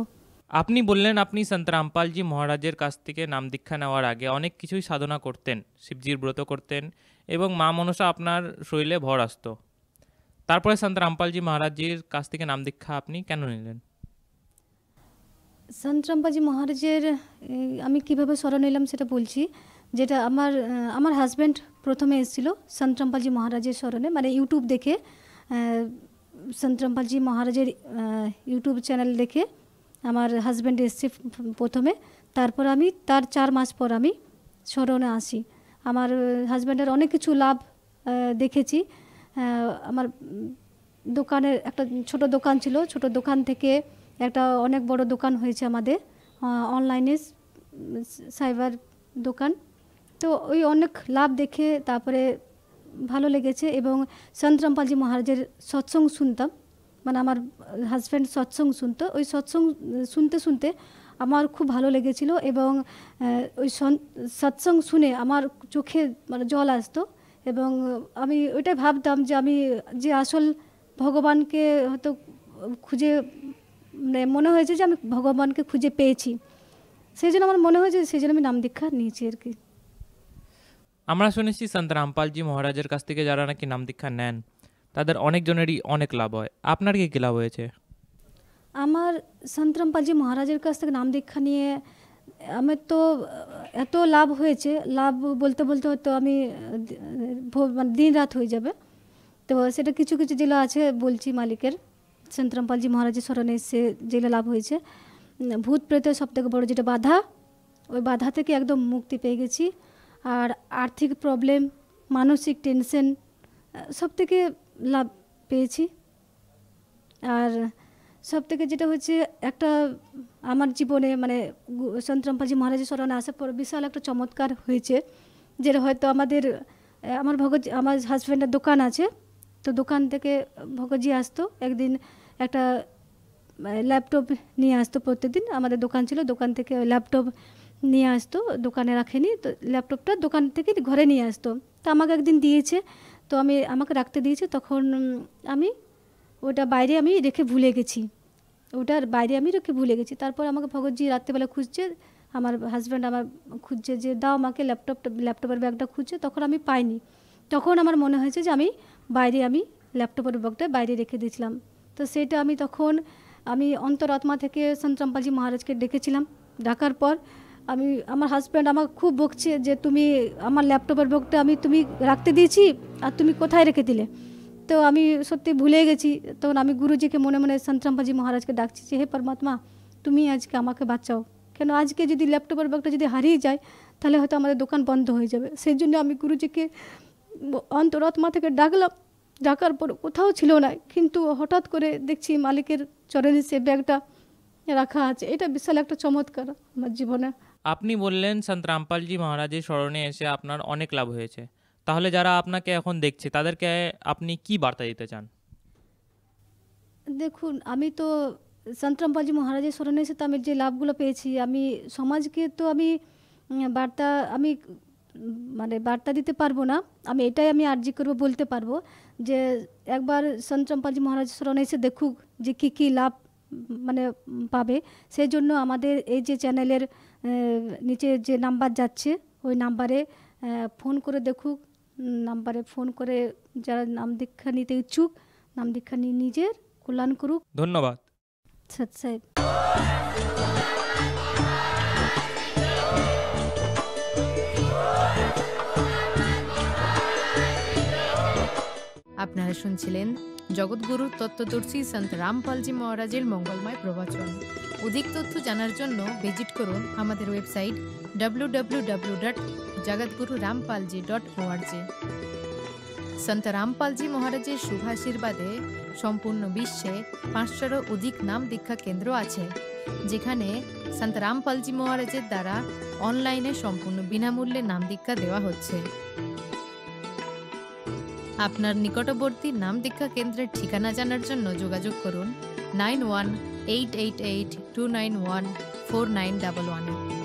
আপনি বললেন আপনি সন্ত রামপালজি মহারাজের কাছ থেকে নাম দীক্ষা নেওয়ার আগে অনেক কিছুই সাধনা করতেন, শিবজির ব্রত করতেন এবং মা মনসা আপনার শরীরে ভর আসতো। তারপরে সন্ত রামপালজি মহারাজজির কাছ থেকে নাম দীক্ষা আপনি কেন নিলেন? সন্ত রামপালজি মহারাজের আমি কিভাবে শরণ নিলাম সেটা বলছি। যেটা আমার হাজব্যান্ড প্রথমে এসেছিল সন্ত রামপালজি মহারাজের শরণে, মানে ইউটিউব দেখে, সন্ত রামপালজি মহারাজের ইউটিউব চ্যানেল দেখে আমার হাজব্যান্ড এসছে প্রথমে। তারপর আমি তার 4 মাস পর আমি শরণে আসি। আমার হাজব্যান্ডের অনেক কিছু লাভ দেখেছি। আমার দোকানের একটা ছোট দোকান ছিল, ছোট দোকান থেকে একটা অনেক বড় দোকান হয়েছে আমাদের, অনলাইনে সাইবার দোকান। তো ওই অনেক লাভ দেখে তারপরে ভালো লেগেছে। এবং সন্ত রামপালজি মহারাজের সৎসঙ্গ শুনতাম, মানে আমার হাজব্যান্ড সৎসঙ্গ শুনতো। ওই সৎসঙ্গ শুনতে শুনতে আমার খুব ভালো লেগেছিল এবং ওই সৎসঙ্গ শুনে আমার চোখে মানে জল আসতো এবং আমি ওইটাই ভাবতাম যে আমি যে আসল ভগবানকে হয়তো খুঁজে, মানে মনে হয়েছে যে আমি ভগবানকে খুঁজে পেয়েছি। সেই জন্য আমার মনে হয়েছে, সেই জন্য আমি নাম দীক্ষা নিয়েছি আর কি। আমরা শুনেছি সন্ত রামপালজি মহারাজের কাছ থেকে যারা নাকি নাম দীক্ষা নেন তাদের অনেকজনেরই অনেক লাভ হয়। আপনার কি লাভ হয়েছে? আমার সন্ত রামপালজি মহারাজের কাছ থেকে নাম দীক্ষা নিয়ে আমার তো এত লাভ হয়েছে, লাভ বলতে বলতে হয়তো আমি মানে দিন রাত হয়ে যাবে। তো সেটা কিছু কিছু জেলা আছে বলছি মালিকের। সন্ত রামপালজি মহারাজের স্মরণে এসে জেলা লাভ হয়েছে। ভূত প্রেতের সবথেকে বড় যেটা বাধা, ওই বাধা থেকে একদম মুক্তি পেয়ে গেছি। আর আর্থিক প্রবলেম, মানসিক টেনশন সব থেকে লাভ পেয়েছি। আর সব থেকে যেটা হচ্ছে একটা আমার জীবনে মানে সন্ত রামপালজি মহারাজের স্মরণে আসার পর বিশাল একটা চমৎকার হয়েছে, যেটা হয়তো আমার হাজব্যান্ডের দোকান আছে, তো দোকান থেকে ভগতজি আসতো একদিন, একটা ল্যাপটপ নিয়ে আসতো। প্রত্যেকদিন আমাদের দোকান ছিল, দোকান থেকে ল্যাপটপ নিয়ে আসতো, দোকানে রাখেনি, তো ল্যাপটপটা দোকান থেকে ঘরে নিয়ে আসতো। তো আমাকে একদিন দিয়েছে, তো আমাকে রাখতে দিয়েছে, তখন আমি ওটা বাইরে আমি রেখে ভুলে গেছি, তারপর আমাকে ভগতজি রাত্রেবেলা খুঁজছে, আমার হাজব্যান্ড আমার খুঁজছে যে দাও আমাকে ল্যাপটপের ব্যাগটা খুঁজছে, তখন আমি পাইনি। তখন আমার মনে হয়েছে যে আমি ল্যাপটপের ব্যাগটা বাইরে রেখে দিয়েছিলাম। তো সেটা আমি অন্তরাত্মা থেকে সন্ত রামপালজি মহারাজকে ডেকেছিলাম। ডাকার পর আমার হাজব্যান্ড আমাকে খুব বকছে যে তুমি আমার ল্যাপটপের ব্যাগটা তুমি রাখতে দিয়েছি আর তুমি কোথায় রেখে দিলে। তো আমি সত্যি ভুলে গেছি। তখন আমি গুরুজিকে মনে মনে সন্ত রামপালজি মহারাজকে ডাকছি যে হে পরমাত্মা, তুমি আজকে আমাকে বাঁচাও, কেন আজকে যদি ল্যাপটপের ব্যাগটা যদি হারিয়ে যায় তাহলে হয়তো আমাদের দোকান বন্ধ হয়ে যাবে। সেই জন্য আমি গুরুজিকে অন্তরাত্মা থেকে ডাকলাম। ডাকার পর কোথাও ছিল না, কিন্তু হঠাৎ করে দেখছি মালিকের চরণে সে ব্যাগটা রাখা আছে। এটা বিশাল একটা চমৎকার আমার জীবনে। আপনি বললেন সন্ত রামপালজি মহারাজের স্মরণে এসে আপনার অনেক লাভ হয়েছে, তাহলে যারা আপনাকে এখন দেখছে তাদেরকে আপনি কি বার্তা দিতে চান? দেখুন, আমি তো সন্ত রামপালজি মহারাজের স্মরণে এসে তো আমি যে লাভগুলো পেয়েছি, আমি সমাজকে তো বার্তা দিতে পারবো না। আমি এটাই আর্জি করবো, বলতে পারবো যে একবার সন্ত রামপালজি মহারাজের স্মরণে এসে দেখুক যে কী লাভ পাবে। সেই জন্য আমাদের এই যে চ্যানেলের নিচে যে নাম্বার যাচ্ছে ওই নাম্বারে ফোন করে দেখুক, নাম্বারে ফোন করে যারা নাম দীক্ষা নিতে ইচ্ছুক নাম দীক্ষা নিয়ে নিজের কল্যাণ করুক। ধন্যবাদ। সৎ সাহেব। আপনারা শুনছিলেন জগৎগুরু তত্ত্বদর্শী সন্ত রামপালজি মহারাজের মঙ্গলময় প্রবচন। অধিক তথ্য জানার জন্য ভিজিট করুন আমাদের ওয়েবসাইট www.jagatgururampalji.org। সন্ত রামপালজি মহারাজের শুভাশীর্বাদে সম্পূর্ণ বিশ্বে 500-এরও অধিক নাম দীক্ষা কেন্দ্র আছে, যেখানে সন্ত রামপালজি মহারাজের দ্বারা অনলাইনে সম্পূর্ণ বিনামূল্যে নাম দীক্ষা দেওয়া হচ্ছে। আপনার নিকটবর্তী নাম দীক্ষা কেন্দ্রের ঠিকানা জানার জন্য যোগাযোগ করুন 918882914911।